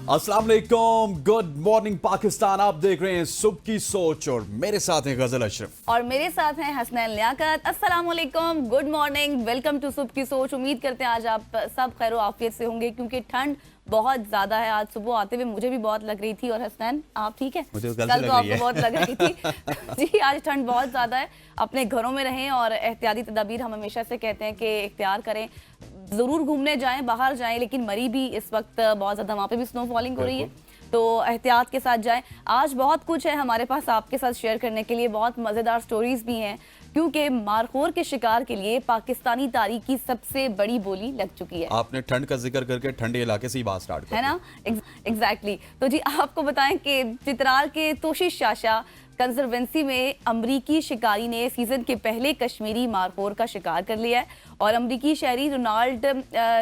अस्सलाम वालेकुम, good morning Pakistan. आप देख रहे हैं सुबह की सोच और मेरे साथ हैं गजल अशरफ और मेरे साथ हैं हसनैन लियाकत। अस्सलाम वालेकुम, गुड मॉर्निंग, वेलकम टू सुबह की सोच। उम्मीद करते हैं आज आप सब खैर आफियत से होंगे क्योंकि ठंड बहुत ज्यादा है। आज सुबह आते हुए मुझे भी बहुत लग रही थी। और हसनैन आप ठीक है? मुझे कल तो आपको बहुत लग रही थी जी। आज ठंड बहुत ज्यादा है, अपने घरों में रहें और एहतियाती तदाबीर हम हमेशा से कहते हैं कि इख्तियार करें। जरूर घूमने जाएं, बाहर जाएं, लेकिन मरी भी इस वक्त बहुत ज्यादा, वहाँ पे भी स्नोफॉलिंग हो रही है, तो एहतियात के साथ जाएं। आज बहुत कुछ है हमारे पास आपके साथ शेयर करने के लिए, बहुत मज़ेदार स्टोरीज भी हैं क्योंकि मारखोर के शिकार के लिए पाकिस्तानी तारीख की सबसे बड़ी बोली लग चुकी है। आपने ठंड का जिक्र करके ठंडे इलाके से ही बात स्टार्ट कर है ना? एग्जैक्टली। तो जी आपको बताएं कि चित्राल के तोशिश शाशा कंजर्वेंसी में अमरीकी शिकारी ने सीजन के पहले कश्मीरी मारखोर का शिकार कर लिया है। और अमरीकी शहरी रोनाल्ड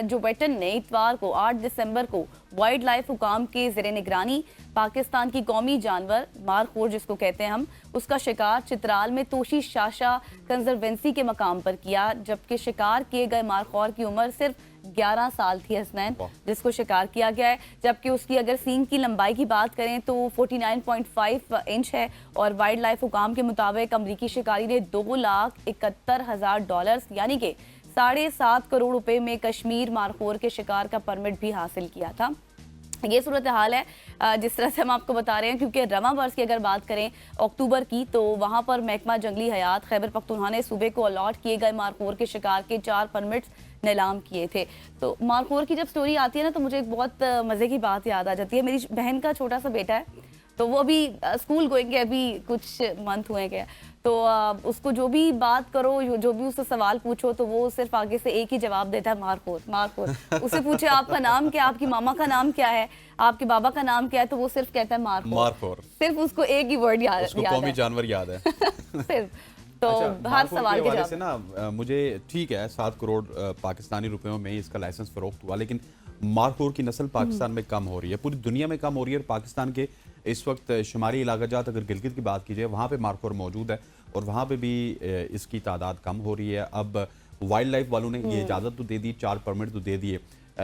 जोबेटन ने इतवार को 8 दिसंबर को वाइल्ड लाइफ हुकाम के ज़ेरे निगरानी पाकिस्तान की कौमी जानवर मारखोर जिसको कहते हैं हम, उसका शिकार चित्राल में तोशिश शाशा कंजर्वेंसी के मकाम पर किया। जबकि शिकार किए गए मारखोर की उम्र सिर्फ 11 साल थी हसनैन, जिसको शिकार किया गया है। जबकि उसकी अगर सींग की लंबाई की बात करें तो 49.5 इंच है। और वाइल्ड लाइफ हुकाम के मुताबिक अमरीकी शिकारी ने $2,71,000 यानी कि 7.5 करोड़ रुपए में कश्मीर मारखोर के शिकार का परमिट भी हासिल किया था। ये सूरत हाल है जिस तरह से हम आपको बता रहे हैं, क्योंकि रवा बर्स की अगर बात करें अक्टूबर की, तो वहाँ पर महकमा जंगली हयात खैबर पख्तूनख्वा ने सूबे को अलॉट किए गए मारखोर के शिकार के 4 परमिट्स नीलाम किए थे। तो मारखोर की जब स्टोरी आती है ना, तो मुझे एक बहुत मज़े की बात याद आ जाती है। मेरी बहन का छोटा सा बेटा है, तो वो अभी स्कूल गोइंग, अभी कुछ मंथ हुए गए, तो उसको जो भी बात करो, जो भी उससे सवाल पूछो, तो वो सिर्फ आगे से एक ही जवाब देता है, मारखोर मारखोर। उसे पूछे आपका नाम क्या, आपकी मामा का नाम क्या है, आपके बाबा का नाम क्या है, तो वो सिर्फ कहता है मारखोर। सिर्फ उसको एक ही वर्ड याद है, कौमी जानवर याद है सिर्फ। तो हर सवाल के जवाब से ना मुझे ठीक है 7 करोड़ पाकिस्तानी रुपयों में इसका लाइसेंस फरोख्त हुआ, लेकिन मारखोर की नस्ल पाकिस्तान में कम हो रही है, पूरी दुनिया में कम हो रही है। और पाकिस्तान के इस वक्त शुमारी इलाका जात अगर गिलगित की बात की जाए, वहाँ पे मारखोर मौजूद है और वहाँ पे भी इसकी तादाद कम हो रही है। अब वाइल्ड लाइफ वालों ने ये इजाज़त तो दे दी, 4 परमिट तो दे दिए,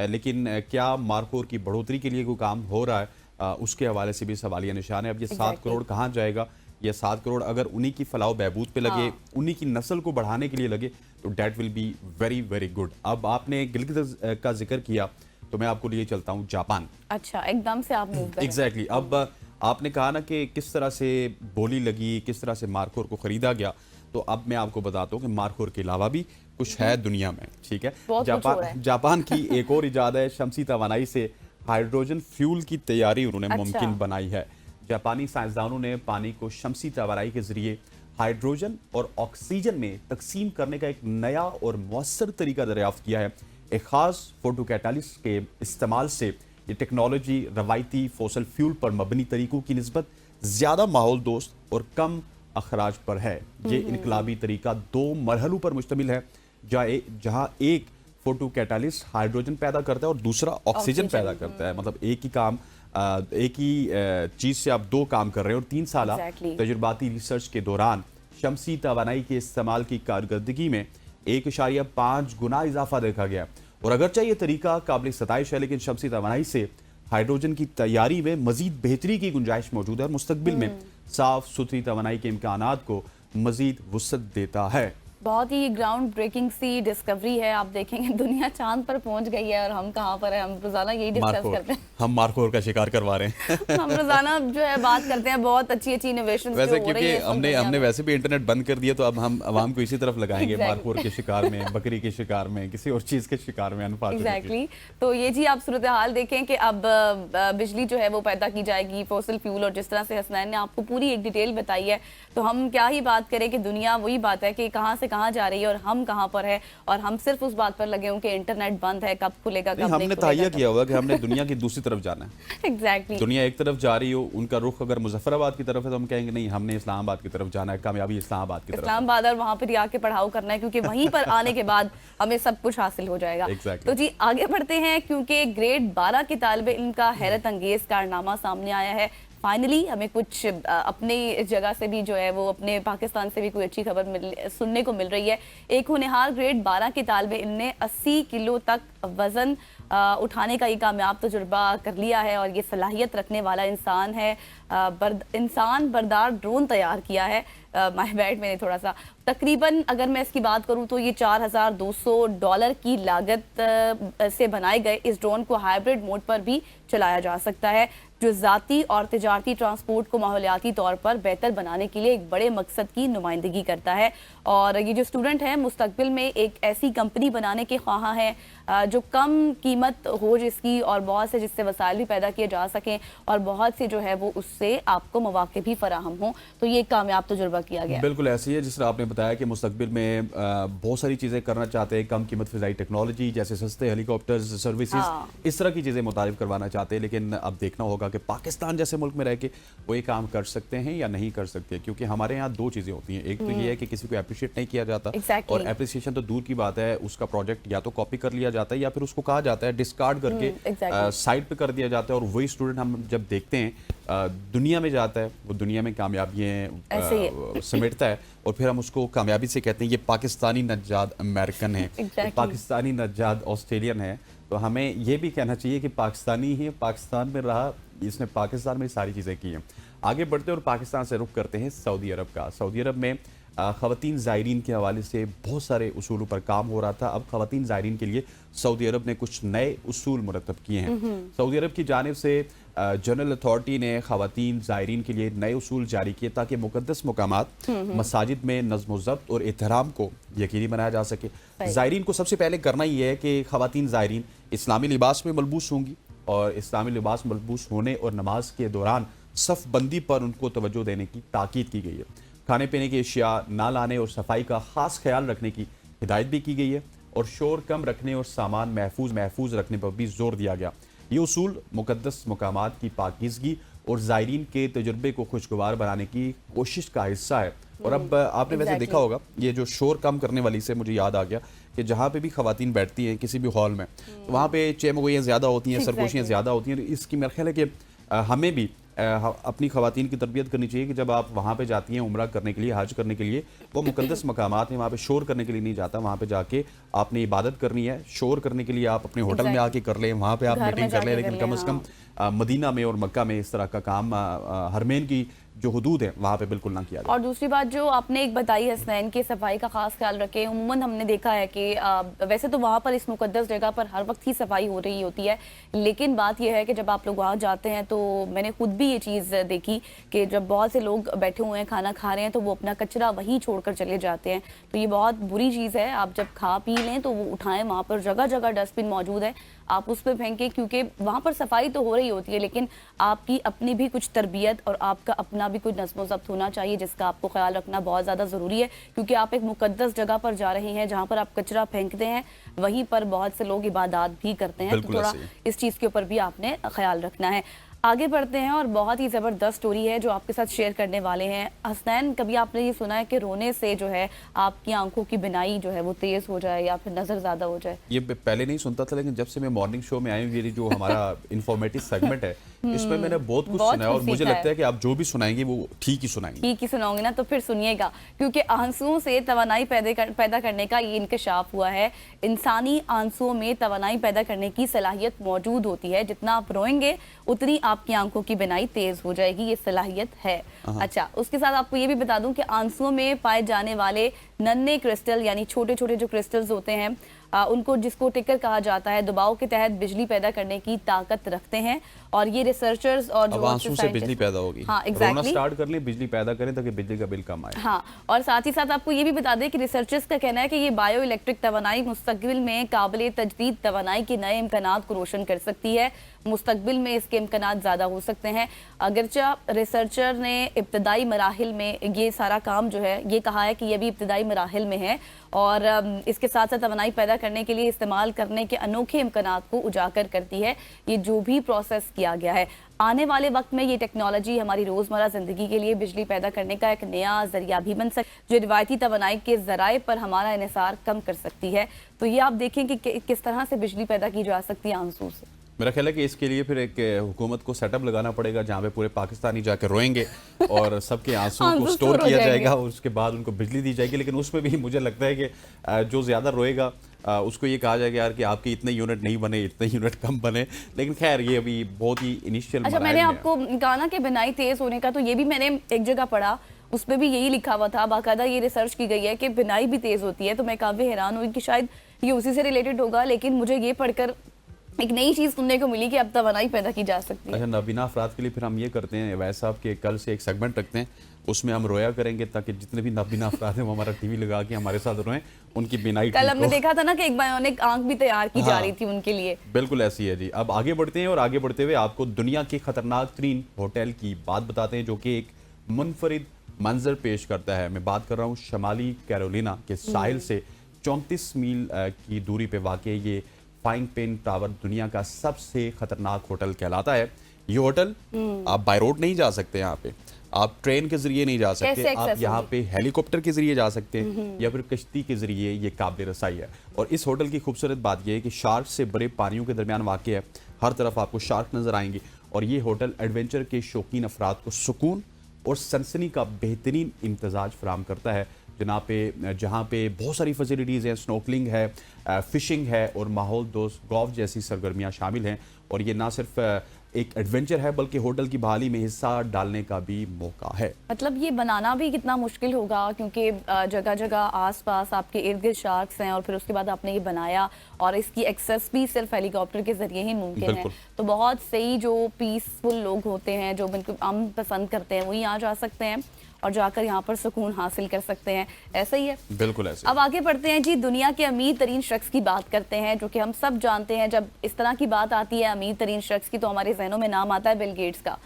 लेकिन क्या मारखोर की बढ़ोतरी के लिए कोई काम हो रहा है, उसके हवाले से भी सवालिया निशान है। अब ये 7 करोड़ कहाँ जाएगा? ये 7 करोड़ अगर उन्हीं की फलाह बहबूद पे लगे, उन्हीं की नस्ल को बढ़ाने के लिए लगे, तो that will be very very good. अब आपने गिलगित का जिक्र किया, तो मैं आपको लिए चलता हूँ जापान। अच्छा, एकदम से आप मूव एग्जैक्टली। अब आपने कहा ना कि किस तरह से बोली लगी, किस तरह से मारखोर को खरीदा गया, तो अब मैं आपको बताता हूँ कि मारखोर के अलावा भी कुछ है दुनिया में, ठीक है? जापान की एक और इजाद है, शमसी तवानाई से हाइड्रोजन फ्यूल की तैयारी उन्होंने मुमकिन बनाई है। जापानी साइंसदानों ने पानी को शमसी तवानाई के जरिए हाइड्रोजन और ऑक्सीजन में तकसीम करने का एक नया और मौसर तरीका दरियाफ्त किया है। एक खास फोटो कैटालिस्ट के इस्तेमाल से ये टेक्नोलॉजी रवायती फोसल फ्यूल पर मबनी तरीकों की निस्बत ज़्यादा माहौल दोस्त और कम अखराज पर है। ये इनकलाबी तरीका 2 मरहलों पर मुश्तमिल है, जहाँ एक फोटो कैटालिस्ट हाइड्रोजन पैदा करता है और दूसरा ऑक्सीजन पैदा करता है। मतलब एक ही चीज़ से आप 2 काम कर रहे हैं। और 3 साल तजुर्बाती रिसर्च के दौरान शमसी तवानाई के इस्तेमाल की कारकर्दगी में 1.5 गुना इजाफा देखा गया। और अगरचे ये तरीका काबिल सताइश है, लेकिन शमसी तवानाई से हाइड्रोजन की तैयारी में मजीद बेहतरी की गुंजाइश मौजूद है और मुस्तकबिल में साफ सुथरी तवानाई के इम्कानात को मजीद वुसअत देता है। बहुत ही ग्राउंड ब्रेकिंग सी डिस्कवरी है। आप देखेंगे दुनिया चांद पर पहुंच गई है और हम कहाँ पर है। हम रोजाना यही डिस्कस करते हैं, हम मारखोर का शिकार करवा रहे हैं हम रोजाना जो है बात करते हैं, बहुत अच्छी अच्छी इनोवेशन वैसे, क्योंकि हमने वैसे भी इंटरनेट बंद कर दिया, तो अब हम आवाम को इसी तरफ लगाएंगे मारखोर के शिकार में, बकरी के शिकार में, किसी और चीज के शिकार में। एग्जैक्टली। तो ये जी आप सूरत हाल देखें कि अब बिजली जो है वो पैदा की जाएगी फोसिल फ्यूल, और जिस तरह से हसनैन ने आपको पूरी एक डिटेल बताई है, तो हम क्या ही बात करें कि दुनिया वही बात है कि कहाँ से कहाँ जा रही है और हम कहाँ पर है। और हम सिर्फ उस बात पर लगे हों कि इंटरनेट बंद है, कब खुलेगा, कब नहीं हमने तहैया किया हुआ कि हमने दुनिया की दूसरी तरफ जाना है। एग्जैक्टली। दुनिया एक तरफ जा रही हो, उनका रुख अगर मुजफ्फराबाद की तरफ है, तो हम कहेंगे नहीं, हमने इस्लामाबाद की तरफ जाना है, कामयाबी इस्लामाबाद की तरफ, इस्लामाबाद, और वहाँ पर आके पढ़ाओ करना है, क्योंकि वहीं पर आने के बाद हमें सब कुछ हासिल हो जाएगा। तो जी आगे बढ़ते हैं, क्योंकि ग्रेड 12 के तालिबे इल्म का हैरत अंगेज कारनामा सामने आया है। फाइनली हमें कुछ अपने जगह से भी जो है वो अपने पाकिस्तान से भी कोई अच्छी खबर सुनने को मिल रही है। एक होनहार ग्रेड 12 के तालिबे इल्म ने 80 किलो तक वजन उठाने का ये कामयाब तजुर्बा कर लिया है और ये सलाहियत रखने वाला इंसान है। इंसान बरदार ड्रोन तैयार किया है। माय बैड, मैंने थोड़ा सा तकरीबन अगर मैं इसकी बात करूं तो ये $4200 की लागत से बनाए गए इस ड्रोन को हाइब्रिड मोड पर भी चलाया जा सकता है, जो ज़ाती और तिजारती ट्रांसपोर्ट को माहौलियाती तौर पर बेहतर बनाने के लिए एक बड़े मकसद की नुमाइंदगी करता है। और ये जो स्टूडेंट हैं मुस्तकबिल में एक ऐसी कंपनी बनाने के ख्वाह हैं जो कम कीमत हो जिसकी और बहुत से जिससे वसाइल भी पैदा किए जा सकें और बहुत से जो है वो उससे आपको मौके भी फराहम हो। तो ये एक कामयाब तजुर्बा किया गया। बिल्कुल ऐसी है जिस तरह आपने बताया कि मुस्तकबिल में बहुत सारी चीज़ें करना चाहते हैं, कम कीमत फ़िज़ाई टेक्नोलॉजी जैसे सस्ते हेलीकॉप्टर्स सर्विसेज, इस तरह की चीज़ें मुतारिफ करवाना चाहते हैं। लेकिन अब देखना होगा कि पाकिस्तान जैसे मुल्क में रह के वो ये काम कर सकते हैं या नहीं कर सकते, क्योंकि हमारे यहाँ दो चीज़ें होती हैं। एक तो ये है कि किसी को अप्रिशिएट नहीं किया जाता और अप्रिसिएशन तो दूर की बात है, उसका प्रोजेक्ट या तो कॉपी कर लिया जाता है या फिर उसको कहा जाता है डिस्कार्ड करके साइड पे कर दिया जाता है। और वही स्टूडेंट हम जब देखते हैं दुनिया में जाता है, वो दुनिया में कामयाबियाँ समेटता है और फिर हम उसको कामयाबी से कहते हैं ये पाकिस्तानी नज्जाद अमेरिकन है, पाकिस्तानी नज्जाद ऑस्ट्रेलियन है। तो हमें ये भी कहना चाहिए कि पाकिस्तानी ही पाकिस्तान में रहा, इसने पाकिस्तान में सारी चीज़ें की हैं। आगे बढ़ते हैं और पाकिस्तान से रुख करते हैं सऊदी अरब का। सऊदी अरब में ख़वातीन ज़ायरीन के हवाले से बहुत सारे उसूलों पर काम हो रहा था। अब ख़वातीन ज़ायरीन के लिए सऊदी अरब ने कुछ नए उसूल मुरतब किए हैं। सऊदी अरब की जानिब से जनरल अथॉरिटी ने ख़वातीन ज़ायरीन के लिए नए उसूल जारी किए ताकि मुक़द्दस मकामात मसाजिद में नज़्म व ज़ब्त और एहतराम को यकीनी बनाया जा सके। ज़ायरीन को सबसे पहले करना ये है कि ख़वातीन ज़ायरीन इस्लामी लिबास में मलबूस होंगी और इस्लामी लिबास मलबूस होने और नमाज के दौरान सफ़ बंदी पर उनको तवज्जो देने की ताकीद की गई है। खाने पीने की अशिया ना लाने और सफाई का ख़ास ख्याल रखने की हिदायत भी की गई है और शोर कम रखने और सामान महफूज रखने पर भी जोर दिया गया। ये उसूल मुक़द्दस मकामात की पाकीज़गी और ज़ायरीन के तजुर्बे को खुशगवार बनाने की कोशिश का हिस्सा है। और अब आपने वैसे देखा होगा, ये जो शोर कम करने वाली से मुझे याद आ गया कि जहाँ पे भी ख़वातीन बैठती हैं किसी भी हॉल में, तो वहाँ पे चेमगोइयाँ ज़्यादा होती हैं, सरगोशियाँ ज़्यादा होती हैं। इसकी मेरा ख्याल है कि हमें भी अपनी ख़वातीन की तरबियत करनी चाहिए कि जब आप वहाँ पे जाती हैं उम्रा करने के लिए, हज करने के लिए, वो मुक़द्दस मकामात हैं, वहाँ पे शोर करने के लिए नहीं जाता। वहाँ पे जाके आपने इबादत करनी है। शोर करने के लिए आप अपने होटल में आके कर लें, वहाँ पे आप मीटिंग कर लें, लेकिन कम से कम मदीना में और मक्का में इस तरह का काम हरमैन की जो हुदूद है वहाँ पे बिल्कुल ना किया जाए। और दूसरी बात जो आपने एक बताई हसनैन की सफाई का खास ख्याल रखें। उम्मन हमने देखा है कि वैसे तो वहाँ पर इस मुकद्दस जगह पर हर वक्त ही सफाई हो रही होती है, लेकिन बात यह है कि जब आप लोग वहाँ जाते हैं तो मैंने खुद भी ये चीज़ देखी कि जब बहुत से लोग बैठे हुए हैं खाना खा रहे हैं तो वो अपना कचरा वहीं छोड़कर चले जाते हैं। तो ये बहुत बुरी चीज़ है। आप जब खा पी लें तो वो उठाएं, वहाँ पर जगह जगह डस्टबिन मौजूद है, आप उस पर फेंकें, क्योंकि वहाँ पर सफाई तो हो रही होती है लेकिन आपकी अपनी भी कुछ तरबियत और आपका अपना भी कुछ नज़्म व ज़ब्त होना चाहिए जिसका आपको ख्याल रखना बहुत ज़्यादा ज़रूरी है, क्योंकि आप एक मुकद्दस जगह पर जा रहे हैं जहाँ पर आप कचरा फेंकते हैं, वहीं पर बहुत से लोग इबादत भी करते हैं। तो थोड़ा इस चीज़ के ऊपर भी आपने ख्याल रखना है। आगे बढ़ते हैं और बहुत ही ज़बरदस्त स्टोरी है जो आपके साथ शेयर करने वाले हैं। हसनैन, कभी आपने ये सुना है कि रोने से जो है आपकी आंखों की बिनाई जो है वो तेज़ हो जाए या फिर नज़र ज़्यादा हो जाए? ये पहले नहीं सुनता था, लेकिन जब से मैं मॉर्निंग शो में आई हूँ, ये जो हमारा इंफॉर्मेटिव सेगमेंट है इसमें मैंने बहुत कुछ सुना है और मुझे लगता है कि आप जो भी सुनाएंगे वो ठीक ही सुनाएंगे। ठीक ही सुनाओगे ना, तो फिर सुनिएगा, क्योंकि आंसुओं से तवानाई पैदा करने का ये इंकशाफ हुआ है। इंसानी आंसुओं में तवानाई पैदा करने की सलाहियत मौजूद होती है। जितना आप रोएंगे उतनी आपकी आंखों की बिनाई तेज हो जाएगी, ये सलाहियत है। अच्छा, उसके साथ आपको ये भी बता दूं कि आंसुओं में पाए जाने वाले नन्हे क्रिस्टल यानी छोटे छोटे जो क्रिस्टल्स होते हैं उनको, जिसको टिकर कहा जाता है, दबाव के तहत बिजली पैदा करने की ताकत रखते हैं। और ये रिसर्चर्स और जो आंसू से बिजली पैदा होगी, हाँ, रोना स्टार्ट कर ले, बिजली पैदा करें ताकि बिजली का बिल कम आए। हाँ, और साथ ही साथ आपको ये भी बता दें कि रिसर्चर्स का कहना है कि ये बायो इलेक्ट्रिक तवानाई मुस्तकबिल में काबिल तजदीद तवानाई के नए इम्कानात को रोशन कर सकती है। मुस्तकबिल में इसके इम्कानात ज़्यादा हो सकते हैं। अगरचा रिसर्चर ने इब्तदाई मराहिल में ये सारा काम जो है ये कहा है कि ये भी इब्तदाई मराहिल में है और इसके साथ साथ तवानाई पैदा करने के लिए इस्तेमाल करने के अनोखे इम्कानात को उजागर करती है ये जो भी प्रोसेस किया गया है। आने वाले वक्त में ये टेक्नोलॉजी हमारी रोज़मर्रा ज़िंदगी के लिए बिजली पैदा करने का एक नया ज़रिया भी बन सकती है, जो रिवायती तवानाई के ज़राए पर हमारा इन्हिसार कम कर सकती है। तो ये आप देखें कि किस तरह से बिजली पैदा की जा सकती है आंसू से। मेरा ख्याल है कि इसके लिए फिर एक हुकूमत को सेटअप लगाना पड़ेगा जहाँ पे पूरे पाकिस्तानी जाके रोएंगे और सबके आंसुओं को स्टोर किया जाएगा और उसके बाद उनको बिजली दी जाएगी। लेकिन उसमें भी मुझे लगता है कि जो ज़्यादा रोएगा उसको ये कहा जाएगा यार कि आपके इतने यूनिट नहीं बने, इतने यूनिट कम बने। लेकिन खैर ये अभी बहुत ही इनिशियल। अच्छा, मैंने आपको कहा ना कि बिनाई तेज होने का, तो ये भी मैंने एक जगह पढ़ा, उसमें भी यही लिखा हुआ था, बाकायदा ये रिसर्च की गई है कि बिनाई भी तेज होती है। तो मैं काफ़ी हैरान हुई कि शायद ये उसी से रिलेटेड होगा, लेकिन मुझे ये पढ़कर एक नई चीज़ सुनने को मिली कि अब तवानाई पैदा की जा सकती है। अच्छा, नाबीना अफराद के लिए फिर हम ये करते हैं वैसा आपके कल से एक सेगमेंट रखते हैं, उसमें हम रोया करेंगे ताकि जितने भी नाबीना अफराद हैं वो हमारा टीवी लगा के हमारे साथ रोएं, उनकी बिनाई। कल हमने देखा था ना कि एक बायोनिक आंख भी तैयार की जा रही थी उनके लिए। बिल्कुल ऐसी है जी। अब आगे बढ़ते हैं और आगे बढ़ते हुए आपको दुनिया के खतरनाक तरीन होटल की बात बताते हैं जो कि एक मुनफरिद मंजर पेश करता है। मैं बात कर रहा हूँ शमाली कैरोलिना के साहिल से 34 मील की दूरी पे वाक़ई ये फाइंग पेन टावर दुनिया का सबसे खतरनाक होटल कहलाता है। ये होटल आप बाय रोड नहीं जा सकते, यहाँ पे आप ट्रेन के जरिए नहीं जा सकते, आप यहाँ पे हेलीकॉप्टर के जरिए जा सकते हैं या फिर कश्ती के जरिए ये काबिल रसाई है। और इस होटल की खूबसूरत बात यह है कि शार्क से बड़े पानियों के दरमियान वाक़ है, हर तरफ आपको शार्क नजर आएंगे। और ये होटल एडवेंचर के शौकीन अफराद को सुकून और सनसनी का बेहतरीन इम्तजाज फराम करता है जहाँ पे बहुत सारी फैसिलिटीज़ हैं, स्नोकलिंग है, फिशिंग है और माहौल दोस्त गोल्फ जैसी सरगर्मियाँ शामिल हैं। और ये ना सिर्फ एक एडवेंचर है बल्कि होटल की बहाली में हिस्सा डालने का भी मौका है। मतलब ये बनाना भी कितना मुश्किल होगा, क्योंकि जगह जगह आसपास आपके इर्द गिर्द शार्क्स हैं और फिर उसके बाद आपने ये बनाया और इसकी एक्सेस भी सिर्फ हेलीकॉप्टर के जरिए ही मुमकिन है। तो बहुत सही जो पीसफुल लोग होते हैं, जो बिल्कुल अमन पसंद करते हैं, वो यहाँ जा सकते हैं और जाकर यहाँ पर सुकून हासिल कर सकते हैं। ऐसा ही है, बिल्कुल ऐसे। अब आगे बढ़ते हैं जी, दुनिया के अमीर तरीन शख्स की बात करते हैं, जो कि हम सब जानते हैं जब इस तरह की बात आती है अमीर तरीन शख्स की तो हमारे जहनों में नाम आता है बिल गेट्स का।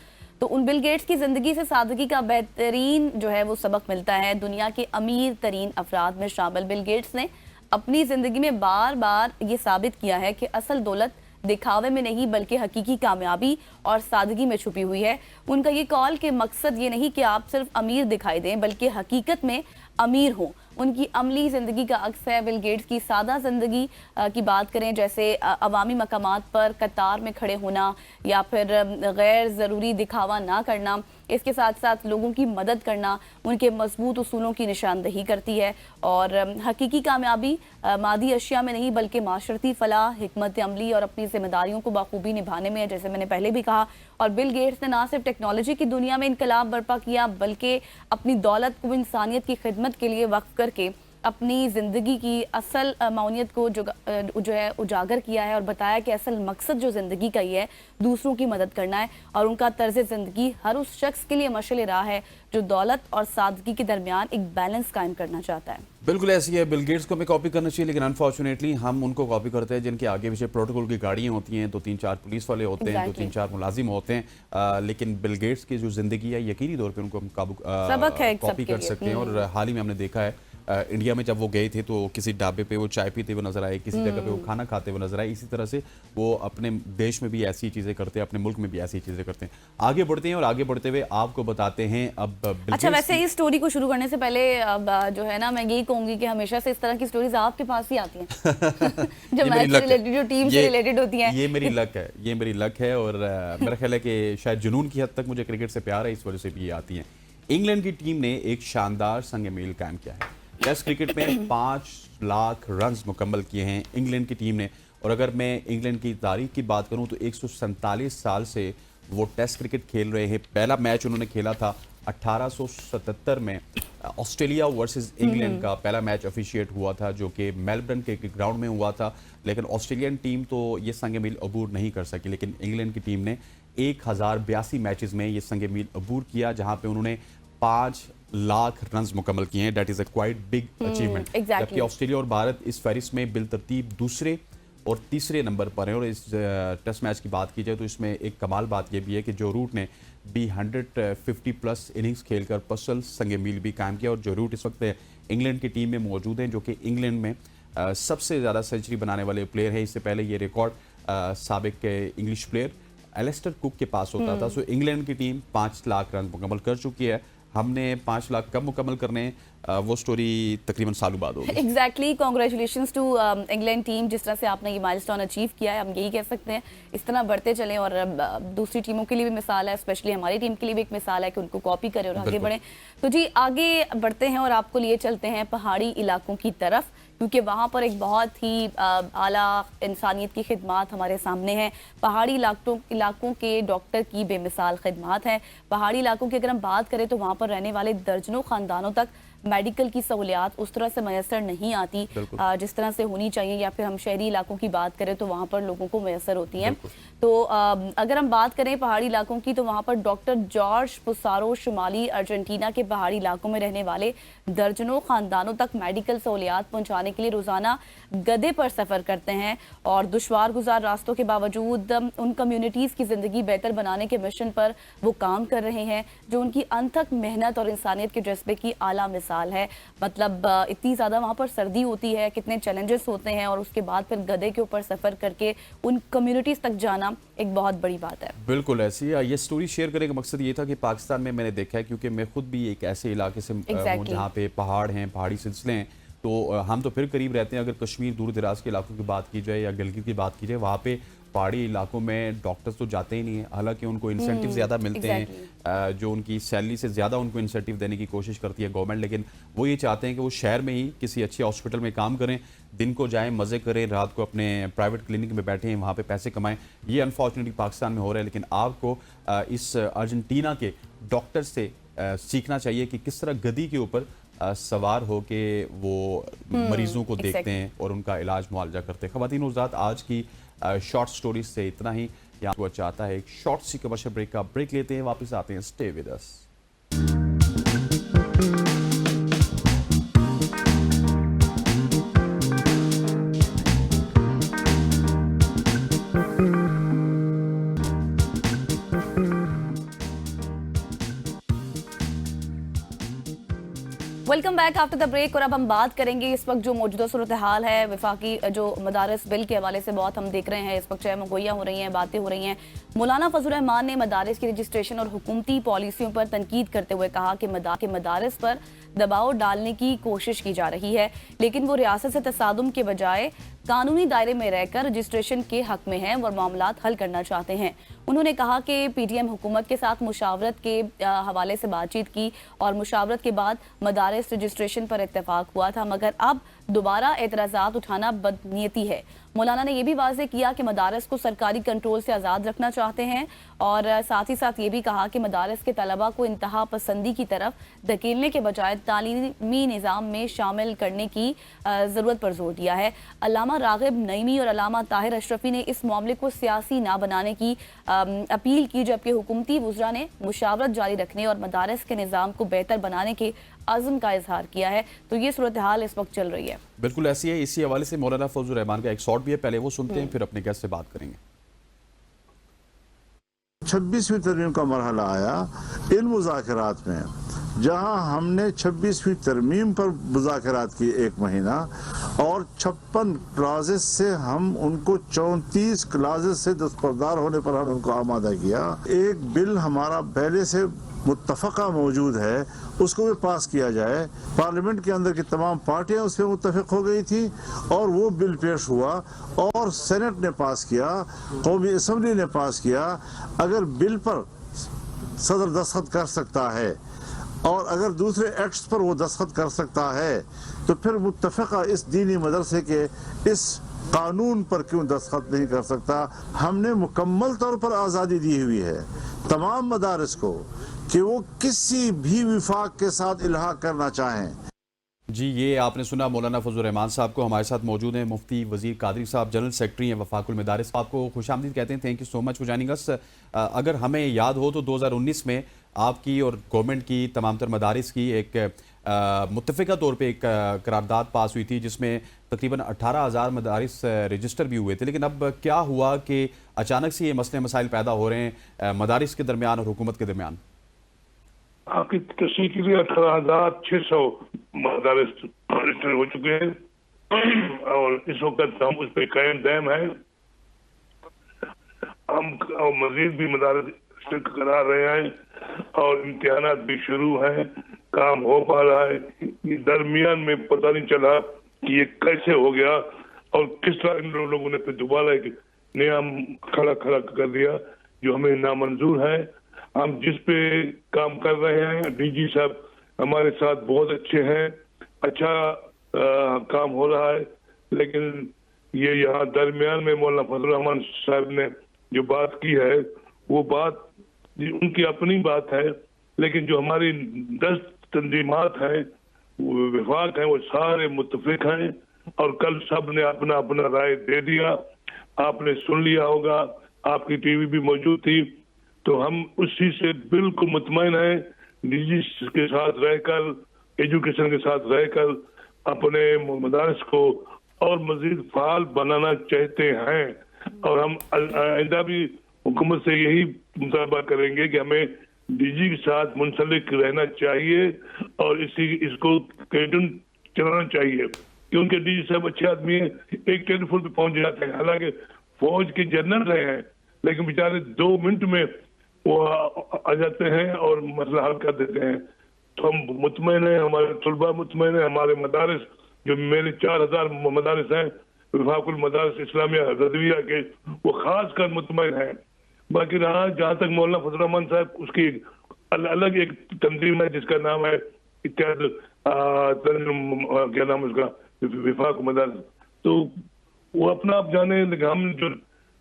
तो उन बिल गेट्स की जिंदगी से सादगी का बेहतरीन जो है वो सबक मिलता है। दुनिया के अमीर तरीन अफराद में शामिल बिल गेट्स ने अपनी जिंदगी में बार बार ये साबित किया है कि असल दौलत दिखावे में नहीं बल्कि हकीकी कामयाबी और सादगी में छुपी हुई है। उनका ये कॉल के मकसद ये नहीं कि आप सिर्फ अमीर दिखाई दें बल्कि हकीकत में अमीर हों। उनकी अमली ज़िंदगी का अक्स है। बिल गेट्स की सादा ज़िंदगी की बात करें, जैसे अवामी मकामात पर कतार में खड़े होना या फिर गैर ज़रूरी दिखावा ना करना, इसके साथ साथ लोगों की मदद करना उनके मजबूत उसूलों की निशानदही करती है। और हकीकी कामयाबी मादी अशिया में नहीं बल्कि माशरती फलाह, हिकमत अमली और अपनी जिम्मेदारियों को बाखूबी निभाने में है, जैसे मैंने पहले भी कहा। और बिल गेट्स ने ना सिर्फ टेक्नोलॉजी की दुनिया में इनकलाब बर्पा किया बल्कि अपनी दौलत को इंसानियत की खिदमत के लिए वक्फ करके अपनी ज़िंदगी की असल मौनियत को जो है उजागर किया है और बताया कि असल मकसद जो ज़िंदगी का ही है दूसरों की मदद करना है। और उनका तर्ज ज़िंदगी हर उस शख्स के लिए मशअल राह है जो दौलत और सादगी के दरमियान एक बैलेंस कायम करना चाहता है। बिल्कुल ऐसी है। बिल गेट्स को हमें कॉपी करना चाहिए, लेकिन अनफॉर्चुनेटली हम उनको कॉपी करते हैं जिनके आगे पीछे प्रोटोकॉल की गाड़ियाँ होती हैं, 2-3-4 पुलिस वाले होते हैं, 2-3-4 मुलाजिम होते हैं। लेकिन बिल गेट्स की जो ज़िंदगी है यकीनी तौर पर उनको हम कॉपी कर सकते हैं। और हाल ही में हमने देखा है इंडिया में जब वो गए थे तो किसी ढाबे पे वो चाय पीते हुए नजर आए, किसी जगह पे वो खाना खाते हुए नजर आए। इसी तरह से वो अपने देश में भी ऐसी चीजें करते हैं, अपने मुल्क में भी ऐसी चीजें करते हैं। आगे बढ़ते हैं और आगे बढ़ते हुए आपको बताते हैं अब अच्छा, वैसे इस स्टोरी को शुरू करने से पहले अब जो है ना, मैं यही कहूंगी कि हमेशा से इस तरह की स्टोरीज आपके पास ही आती हैं जो मैच से रिलेटेड, जो टीम से रिलेटेड होती हैं। ये मेरी लक है, ये मेरी लक है। और मेरा ख्याल है कि शायद जुनून की हद तक मुझे क्रिकेट से प्यार है, इस वजह से भी ये आती हैं। इंग्लैंड की टीम ने एक शानदार संग मेल कायम किया है। टेस्ट क्रिकेट में 5 लाख रन मुकम्मल किए हैं इंग्लैंड की टीम ने। और अगर मैं इंग्लैंड की तारीख की बात करूं तो 147 साल से वो टेस्ट क्रिकेट खेल रहे हैं। पहला मैच उन्होंने खेला था 1877 में, ऑस्ट्रेलिया वर्सेस इंग्लैंड का पहला मैच ऑफिशिएट हुआ था जो कि मेलबर्न के ग्राउंड में हुआ था। लेकिन ऑस्ट्रेलियन टीम तो ये संग मील अबूर नहीं कर सकी, लेकिन इंग्लैंड की टीम ने 1082 मैचेस में ये संग मील अबूर किया, जहां पे उन्होंने 5 लाख रन मुकम्मल किए हैं। That is a quite big achievement. जबकि ऑस्ट्रेलिया और भारत इस फहरिस्त में बिलतरतीब दूसरे और तीसरे नंबर पर हैं। और इस टेस्ट मैच की बात की जाए तो इसमें एक कमाल बात यह भी है कि जो रूट ने भी 150 प्लस इनिंग्स खेलकर पर्सनल संग मील भी कायम किया। और जो रूट इस वक्त इंग्लैंड की टीम में मौजूद हैं, जो कि इंग्लैंड में सबसे ज़्यादा सेंचुरी बनाने वाले प्लेयर है। इससे पहले ये रिकॉर्ड साबिक इंग्लिश प्लेयर एलिस्टर कुक के पास होता था। सो इंग्लैंड की टीम 5 लाख रन मुकम्मल कर चुकी है। हमने 5 लाख कब मुकम्मल करने, वो स्टोरी तकरीबन सालों बाद होगी। Exactly, congratulations to England team, जिस तरह से आपने ये माइलस्टोन अचीव किया है, हम यही कह सकते हैं इस तरह बढ़ते चलें और दूसरी टीमों के लिए भी मिसाल है, स्पेशली हमारी टीम के लिए भी एक मिसाल है कि उनको कॉपी करें और आगे बढ़ें। तो जी आगे बढ़ते हैं और आपको लिए चलते हैं पहाड़ी इलाकों की तरफ, क्योंकि वहाँ पर एक बहुत ही आला इंसानियत की खिदमात हमारे सामने हैं। पहाड़ी इलाकों के डॉक्टर की बेमिसाल खिदमात हैं। पहाड़ी इलाकों की अगर हम बात करें तो वहाँ पर रहने वाले दर्जनों ख़ानदानों तक मेडिकल की सहूलियात उस तरह से मैसर नहीं आती जिस तरह से होनी चाहिए, या फिर हम शहरी इलाकों की बात करें तो वहाँ पर लोगों को मैसर होती हैं। तो अगर हम बात करें पहाड़ी इलाकों की तो वहाँ पर डॉक्टर जॉर्ज पुसारो शुमाली अर्जेंटीना के पहाड़ी इलाकों में रहने वाले दर्जनों ख़ानदानों तक मेडिकल सहूलियात पहुँचाने के लिए रोज़ाना गधे पर सफ़र करते हैं और दुश्वार गुजार रास्तों के बावजूद उन कम्युनिटीज़ की ज़िंदगी बेहतर बनाने के मिशन पर वो काम कर रहे हैं, जो उनकी अनथक मेहनत और इंसानियत के जज्बे की आला मिसाल है। मतलब इतनी ज़्यादा वहाँ पर सर्दी होती है, कितने चैलेंजेस होते हैं और उसके बाद फिर गधे के ऊपर सफ़र करके उन कम्युनिटीज़ तक जाना एक बहुत बड़ी बात है। बिल्कुल ऐसी ये स्टोरी शेयर करने का मकसद ये था कि पाकिस्तान में मैंने देखा है, क्योंकि मैं खुद भी एक ऐसे इलाके से हूँ जहाँ पे पहाड़ हैं, पहाड़ी सिलसिले हैं, तो हम तो फिर करीब रहते हैं। अगर कश्मीर दूर दराज के इलाकों की बात की जाए या गिलगित की बात की जाए, वहाँ पे पहाड़ी इलाकों में डॉक्टर्स तो जाते ही नहीं है, हालांकि उनको इंसेंटिव ज़्यादा मिलते हैं, जो उनकी सैलरी से ज़्यादा उनको इंसेंटिव देने की कोशिश करती है गवर्नमेंट, लेकिन वो ये चाहते हैं कि वो शहर में ही किसी अच्छे हॉस्पिटल में काम करें, दिन को जाएं, मज़े करें, रात को अपने प्राइवेट क्लिनिक में बैठे हैं, वहाँ पे पैसे कमाएं। ये अनफॉर्चुनेटली पाकिस्तान में हो रहा है, लेकिन आपको इस अर्जेंटीना के डॉक्टर से सीखना चाहिए कि किस तरह गधी के ऊपर सवार होके वो मरीजों को देखते हैं और उनका इलाज मुआवजा करते हैं। ख़वातीन उज़ात, आज की शॉर्ट स्टोरीज से इतना ही। यहाँ को चाहता है एक शॉर्ट सी कमर्शियल ब्रेक का ब्रेक लेते हैं, वापस आते हैं। Stay with us. Welcome back after the break. और अब हम बात करेंगे इस वक्त जो मौजूदा सूरत हाल है, वफाकी जो मदारस बिल के हवाले से बहुत हम देख रहे हैं इस वक्त चाहे मुगैया हो रही हैं, बातें हो रही हैं। मौलाना फजल रहमान ने मदारस की रजिस्ट्रेशन और हुकूमती पॉलिसियों पर तनकीद करते हुए कहा कि मदारस पर दबाव डालने की कोशिश की जा रही है, लेकिन वो रियासत से तसादुम के बजाय कानूनी दायरे में रहकर रजिस्ट्रेशन के हक में हैं और मामलात हल करना चाहते हैं। उन्होंने कहा कि पीटीएम हुकूमत के साथ मुशावरत के हवाले से बातचीत की और मुशावरत के बाद मदारस रजिस्ट्रेशन पर इत्तेफाक हुआ था, मगर अब दोबारा एतराज़ात उठाना बदनीयती है। मौलाना ने यह भी वाज़ेह किया कि मदारस को सरकारी कंट्रोल से आज़ाद रखना चाहते हैं और साथ ही साथ ये भी कहा कि मदारस के तलबा को इंतहा पसंदी की तरफ धकेलने के बजाय तालीमी निज़ाम में शामिल करने की ज़रूरत पर जोर दिया है। अल्लामा रागिब नईमी और अल्लामा ताहिर अशरफी ने इस मामले को सियासी ना बनाने की अपील की, जबकि हुकूमती वुज़रा ने मुशावरत जारी रखने और मदारस के निज़ाम को बेहतर बनाने के अज़्म का इजहार किया है। तो ये सूरत हाल इस वक्त चल रही है। बिल्कुल ऐसी है। इसी हवाले से मौलाना फजल रहमान का एक शॉट भी है, पहले वो सुनते हैं, फिर अपने गेस्ट से बात करेंगे। 26वीं तरमीम का मरहला आया इन मुज़ाकरात में, जहां हमने 26वीं तरमीम पर मुज़ाकरात की 1 महीना और 56 क्लाजेस से हम उनको 34 क्लाजेस से दस्तबरदार होने पर हम उनको आमादा किया। एक बिल हमारा पहले से मुत्तफ़क़ा मौजूद है, उसको भी पास किया जाए। पार्लियामेंट के अंदर की तमाम पार्टियां उस पर मुत्तफ़िक़ हो गई थी और वो बिल पेश हुआ और सेनेट ने पास किया, कौमी असम्बली ने पास किया। अगर बिल पर सदर दस्तखत कर सकता है और अगर दूसरे एक्ट्स पर वो दस्तखत कर सकता है, तो फिर मुत्तफ़िक़ा इस दीनी मदरसे के इस कानून पर क्यों दस्तखत नहीं कर सकता। हमने मुकम्मल तौर पर आज़ादी दी हुई है तमाम मदारस को कि वो किसी भी विफाक के साथ इल्हाक करना चाहें। जी, ये आपने सुना मौलाना फजल रहमान साहब को। हमारे साथ मौजूद हैं मुफ्ती वजीर कादरी साहब, जनरल सेक्रेटरी हैं वफाकुल मदारिस। आपको खुशामदीद कहते हैं, thank you so much for joining अस। अगर हमें याद हो तो 2019 में आपकी और गवर्नमेंट की तमाम तर मदारिस की एक मुत्तफ़िका तौर पे एक करारदाद पास हुई थी, जिसमें तकरीबन 18,000 मदारिस रजिस्टर भी हुए थे। लेकिन अब क्या हुआ कि अचानक से ये मसले मसाइल पैदा हो रहे हैं मदारिस के दरमियान और हुकूमत के दरमियान? आपकी तस्वीर के लिए 18,600 मदारिस रजिस्टर हो चुके हैं और इस वक्त हम उस पर कायम दायम है। हम मजीद भी मदारिस करा रहे हैं और इम्तिहानात भी शुरू हैं, काम हो पा रहा है। ये दरमियान में पता नहीं चला कि ये कैसे हो गया और किस तरह इन लोगों ने फिर दोबारा एक नया खड़ा कर दिया जो हमें नामंजूर है। हम जिस पे काम कर रहे हैं, डीजी साहब हमारे साथ बहुत अच्छे हैं, अच्छा काम हो रहा है, लेकिन ये यहाँ दरमियान में मौलाना फजल रहमान साहब ने जो बात की है वो बात उनकी अपनी बात है, लेकिन जो हमारी 10 तंजीमात हैं, विफाक हैं, वो सारे मुत्तफिक हैं और कल सब ने अपना अपना राय दे दिया। आपने सुन लिया होगा, आपकी टीवी भी मौजूद थी, तो हम उसी से बिल्कुल मुतमईन हैं। डीजी के साथ रहकर, एजुकेशन के साथ रहकर अपने मदारस को और मजीद फाल बनाना चाहते हैं और हम आइंदा भी हुकूमत से यही मुतालबा करेंगे कि हमें डीजी के साथ मुंसलिक रहना चाहिए और इसको कंटिन्यू चलाना चाहिए, क्योंकि डीजी साहब अच्छे आदमी हैं, एक टेलीफोन पे पहुंच जाते हैं। हालांकि फौज के जनरल रहे हैं, लेकिन बेचारे 2 मिनट में वो आ जाते हैं और मसला हल कर देते हैं। तो हम मुतमईन हैं, हमारे तलबा मुतमईन है, हमारे मदारस जो मेरे 4000 मदारस हैं विफाकुल मदारस इस्लामिया रज़विया के, वो खास कर मुतमईन है। बाकी रहा जहाँ तक मौलाना फजल रहमान साहब, उसकी अलग एक तंजीम है जिसका नाम है इत्तेहाद क्या नाम उसका, विफाक मदारस, तो वो अपना आप जाने। लेकिन हम जो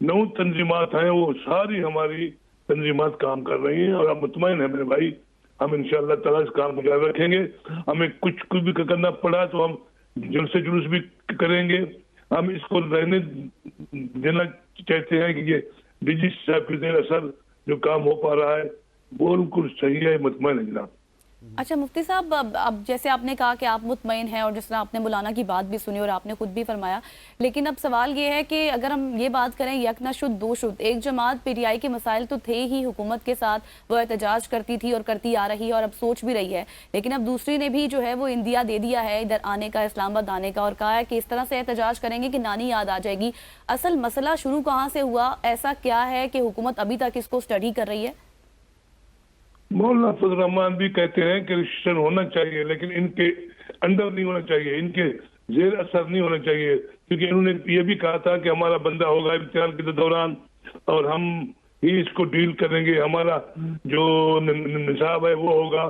9 तंजीमात हैं वो सारी हमारी तंजीमात काम कर रही हैं और हम मुतमईन है मेरे भाई, हम इंशाअल्लाह ताला इस काम को जारी रखेंगे। हमें कुछ भी करना पड़ा तो हम जुलूस जुलूस भी करेंगे। हम इसको रहने देना चाहते हैं कि ये डीजी साहब के देर असर जो काम हो पा रहा है वो बिल्कुल सही है, मुतमईन है जनाब। अच्छा मुफ्ती साहब, अब जैसे आपने कहा कि आप मुतमईन हैं और जिस तरह आपने मौलाना की बात भी सुनी और आपने खुद भी फरमाया, लेकिन अब सवाल ये है कि अगर हम ये बात करें यक न शुद्ध दो शुद्ध, एक जमात पीटीआई के मसाइल तो थे ही, हुकूमत के साथ वो एहतजाज करती थी और करती आ रही है और अब सोच भी रही है, लेकिन अब दूसरी ने भी जो है वो इंदिया दे दिया है इधर आने का, इस्लामाबाद आने का, और कहा है कि इस तरह से एहतजाज करेंगे कि नानी याद आ जाएगी। असल मसला शुरू कहाँ से हुआ, ऐसा क्या है कि हुकूमत अभी तक इसको स्टडी कर रही है? मौलाना फजल रहमान भी कहते हैं कि रजिस्ट्रेशन होना चाहिए, लेकिन इनके अंडर नहीं होना चाहिए, इनके जेर असर नहीं होना चाहिए, क्योंकि इन्होंने ये भी कहा था कि हमारा बंदा होगा इम्तिहान के दौरान और हम ही इसको डील करेंगे, हमारा जो निसाब है वो होगा।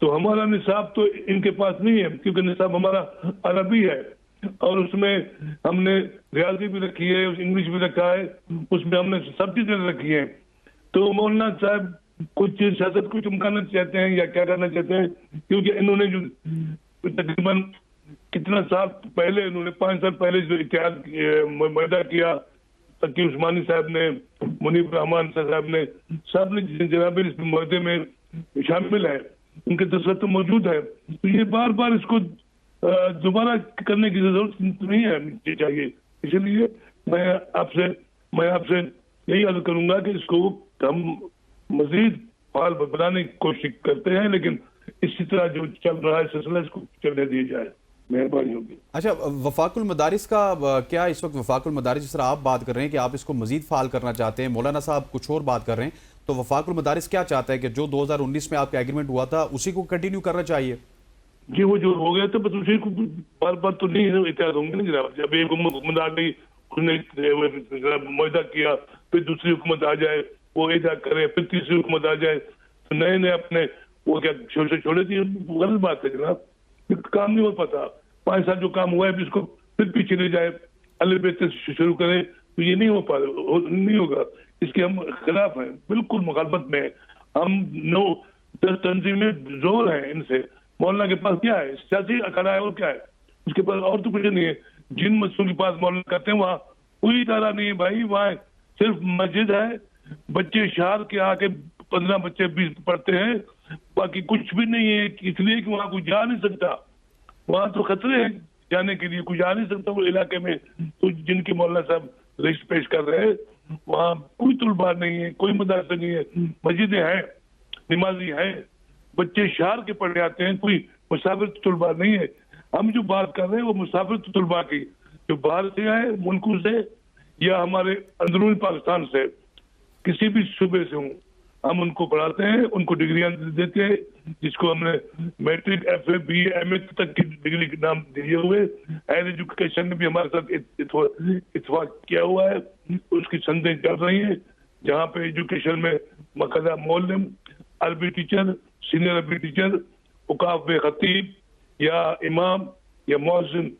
तो हमारा निसाब तो इनके पास नहीं है, क्योंकि निसाब हमारा अरबी है और उसमें हमने रियाजी भी रखी है, इंग्लिश भी रखा है, उसमें हमने सब चीजें रखी है। तो मौलाना साहब कुछ सियासत को चमकाना चाहते हैं या क्या करना चाहते हैं, क्योंकि इन्होंने जो तकरीबन कितना साल पहले, इन्होंने 5 साल पहले जो इत्तेहाद मैदा किया, तकी उस्मानी साहब ने, मुनीब रहमान साहब ने, सब ने जनाब इस मुद्दे में शामिल है, उनके दस्तखत तो मौजूद है। तो ये बार बार इसको दोबारा करने की जरूरत नहीं है चाहिए। इसलिए मैं आपसे यही अर्ज करूंगा कि इसको हम मजीद फाल बनाने की कोशिश करते हैं, लेकिन इसी तरह जो चल रहा है सिलसिला इसको चलने दिया जाए, मेहरबानी होगी। अच्छा, वफाकुल मदारिस का क्या इस वक्त वफाकुल मदारिस जिस तरह आप बात कर रहे हैं कि आप इसको मजीद फाल करना चाहते हैं, मौलाना साहब कुछ और बात कर रहे हैं, तो वफाकुल मदारिस क्या चाहता है कि जो 2019 में आपका एग्रीमेंट हुआ था उसी को कंटिन्यू करना चाहिए? जी, वो जो हो गया था बस उसी को बार बार तो नहीं इत्तेहाद होंगे ना जनाब। जब एक हुकूमत आ गई, उसने मुआहदा किया, फिर दूसरी हुकूमत आ जाए वो इत्तेहाद करे, फिर तीसरी हुकूमत आ जाए, तो नए नए अपने वो क्या छोड़े थी, गलत बात है जनाब, काम नहीं हो पाता। 5 साल जो काम हुआ है इसको फिर पीछे ले जाए, अल्लाह बेहतर शुरू करें, तो ये नहीं हो पा नहीं होगा। इसके हम खिलाफ हैं, बिल्कुल मुखालफत में। हम 9-10 तंजीमें जोर है इनसे, मौलाना के पास क्या है, सियासी अखाड़ा है और क्या है उसके पास, और तो कुछ नहीं है। जिन मसलों के पास मौलाना करते हैं वहाँ कोई इदारा नहीं है भाई, वहाँ सिर्फ मस्जिद है, बच्चे शहर के आके 15 बच्चे 20 पढ़ते हैं, बाकी कुछ भी नहीं है, इसलिए कि वहाँ कोई जा नहीं सकता, वहाँ तो खतरे हैं जाने के लिए, कोई जा नहीं सकता वो इलाके में। तो जिनके मौलाना साहब लिस्ट पेश कर रहे हैं वहाँ कोई तुलबा नहीं है, कोई मदरसा नहीं है, मस्जिदें हैं, नमाजी हैं, बच्चे शहर के पढ़े आते हैं, कोई मुसाफिर तुलबा नहीं है। हम जो बात कर रहे हैं वो मुसाफिर तुलबा की, जो बाहर से आए मुल्कों से या हमारे अंदरूनी पाकिस्तान से, किसी भी सूबे से हूँ, हम उनको पढ़ाते हैं, उनको डिग्रियां देते हैं, जिसको हमने मैट्रिक, FA, BA, MA तक की डिग्री के नाम दिए हुए। हायर एजुकेशन में भी हमारे साथ इत्तेफाक किया हुआ है, उसकी संदेश चल रही है, जहाँ पे एजुकेशन में मकादा मौलम, अरबी टीचर, सीनियर अरबी टीचर, उकाफ खतीब या इमाम या मौज़िन,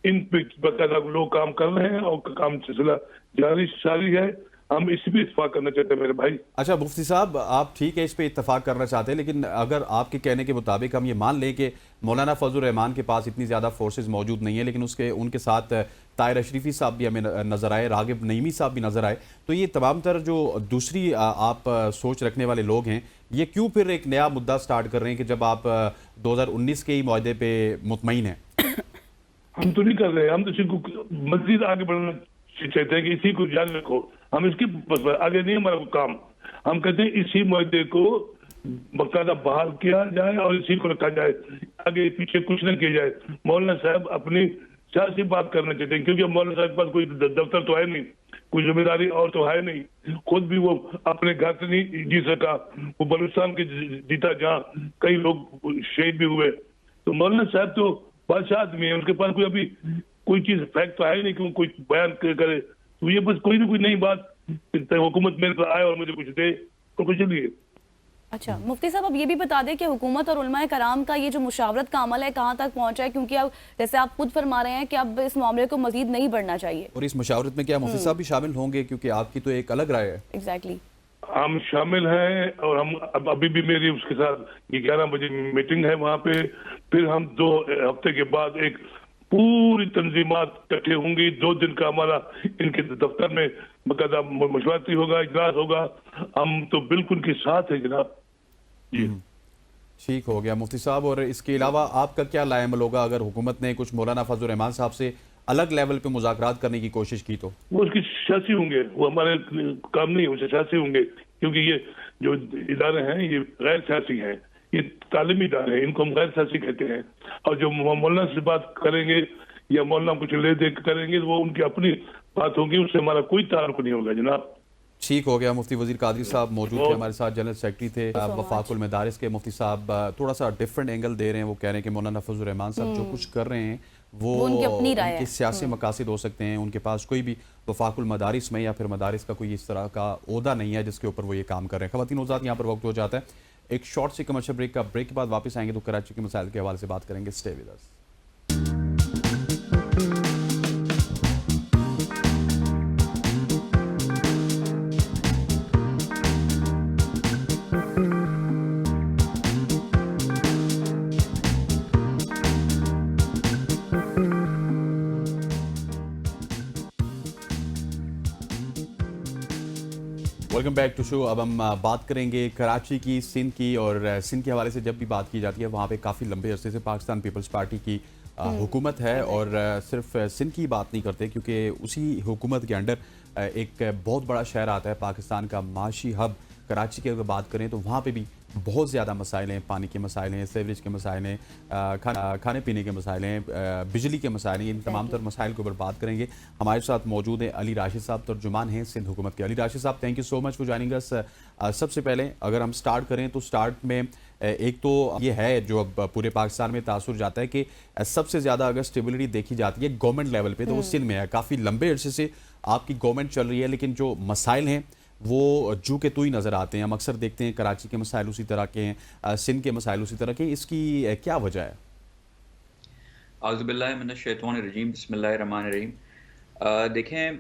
इन पे बकायदा लोग काम कर रहे हैं और काम सिलसिला जारी है। हम इस भी इत्तेफाक करना चाहते हैं मेरे भाई। अच्छा मुफ्ती साहब, आप ठीक है इस पे इत्तेफाक करना चाहते हैं, लेकिन अगर आपके कहने के मुताबिक हम ये मान लें कि मौलाना फजल रहमान के पास इतनी ज़्यादा फोर्सेस मौजूद नहीं है, लेकिन उनके साथ ताहिर अशरीफी साहब भी हमें नज़र आए, रागिब नईमी साहब भी नज़र आए, तो ये तमाम तर जो दूसरी आप सोच रखने वाले लोग हैं, ये क्यों फिर एक नया मुद्दा स्टार्ट कर रहे हैं कि जब आप 2019 के ही मुआहदे पे मुतमईन हैं? हम तो नहीं कर रहे, हम तो इसी को मजीद आगे बढ़ना चाहते हैं कि इसी को जान रखो, हम इसके आगे नहीं हमारा काम। हम कहते हैं इसी मुद्दे को बकायदा बहाल किया जाए और इसी को रखा जाए, आगे पीछे कुछ न किया जाए। मौलाना साहब अपनी सियासी बात करना चाहते हैं, क्योंकि मौलाना साहब के पास कोई दफ्तर तो है नहीं, कोई जिम्मेदारी और तो है नहीं, खुद भी वो अपने घर से नहीं जी सका, वो बलूचिस्तान के जीता जहाँ कई लोग शहीद भी हुए। तो मौलाना साहब तो बादशाह आदमी है, उनके पास कोई अभी कोई चीज फैक्ट तो है नहीं कि कोई बयान करे, तो ये बस कोई ना कोई नई बात हुकूमत मेरे पास आए और मुझे कुछ दे तो कुछ चलिए। अच्छा मुफ्ती साहब, अब ये भी बता दें कि हुकूमत और उलमाए कराम का ये जो मुशावरत का अमल है कहाँ तक पहुंचा है, क्योंकि अब जैसे आप खुद फरमा रहे हैं कि अब इस मामले को मजीद नहीं बढ़ना चाहिए। और इस मुशावरत में क्या मुफ्ती साहब भी शामिल होंगे, क्योंकि आपकी तो एक अलग राय है? एग्जैक्टली हम शामिल हैं और हम अभी भी मेरी उसके साथ 11 बजे मीटिंग है वहाँ पे। फिर हम 2 हफ्ते के बाद एक पूरी तंजीमात इकट्ठे होंगी, 2 दिन का हमारा इनके दफ्तर में बकायदा मशवरती होगा, इजलास होगा। हम तो बिल्कुल के साथ है जनाब जी। ठीक हो गया मुफ्ती साहब, और इसके अलावा आपका क्या लाएमल होगा अगर हुकूमत ने कुछ मौलाना फजल रहमान साहब से अलग लेवल पे मुज़ाकरात करने की कोशिश की? तो वो उसकी सियासी होंगे, वो हमारे काम नहीं, वो सियासी होंगे, क्योंकि ये जो इदारे हैं ये गैर सियासी हैं, ये तालीमी इदारे हैं, इनको हम गैर सियासी कहते हैं। और जो मौलाना से बात करेंगे या मौलाना कुछ ले दे करेंगे तो वो उनकी अपनी बात होगी, उससे हमारा कोई ताल्लुक नहीं होगा जनाब। ठीक हो गया। मुफ्ती वजीर कादरी साहब मौजूद थे हमारे साथ, जनरल सेक्रेटरी थे वफाकुल मदारिस के। मुफ्ती साहब थोड़ा सा डिफरेंट एंगल दे रहे हैं, वो कह रहे हैं कि मौलाना फजल रहमान साहब जो कुछ कर रहे हैं वो उनके सियासी मकासद हो सकते हैं, उनके पास कोई भी वफाकुल मदारिस में या फिर मदारिस का कोई इस तरह का ओहदा नहीं है जिसके ऊपर वो ये काम कर रहे हैं। ख़वातीन हज़रात, यहाँ पर वक्त हो जाता है एक शॉर्ट सी कमर्शियल ब्रेक का। ब्रेक के बाद वापस आएंगे तो कराची के मसाइल के हवाले से बात करेंगे। Stay with us. Welcome back to show. अब हम बात करेंगे कराची की, सिंध की, और सिंध के हवाले से जब भी बात की जाती है वहाँ पे काफ़ी लंबे अरसे से पाकिस्तान पीपल्स पार्टी की हुकूमत है, और सिर्फ सिंध की बात नहीं करते क्योंकि उसी हुकूमत के अंडर एक बहुत बड़ा शहर आता है पाकिस्तान का माशी हब कराची की। अगर बात करें तो वहाँ पे भी बहुत ज़्यादा मसाइल हैं, पानी के मसाइल हैं, सीवरेज के मसाइल हैं, खाने पीने के मसाइल हैं, बिजली के मसाइल हैं। इन तमाम तर मसाइल के ऊपर बात करेंगे। हमारे साथ मौजूद हैं अली राशिद साहब, तर्जुमान हैं सिंध हुकूमत के। अली राशिद साहब, thank you so much for joining अस। सबसे पहले अगर हम स्टार्ट करें तो स्टार्ट में एक तो ये है जो अब पूरे पाकिस्तान में तासुर जाता है कि सबसे ज़्यादा अगर स्टेबिलिटी देखी जाती है गवर्नमेंट लेवल पे तो वो सिंध में है। काफ़ी लंबे अरसे से आपकी गवर्नमेंट चल रही है, लेकिन जो मसाइल हैं वो जू के तू ही नज़र आते हैं। हम अक्सर देखते हैं कराची के मसाइल उसी तरह के हैं, सिंध के मसाइल उसी तरह के। इसकी क्या वजह है? आउज़ुबिल्लाहि मिनश शैतानिर रजीम, बिस्मिल्लाहिर रहमानिर रहीम। देखें,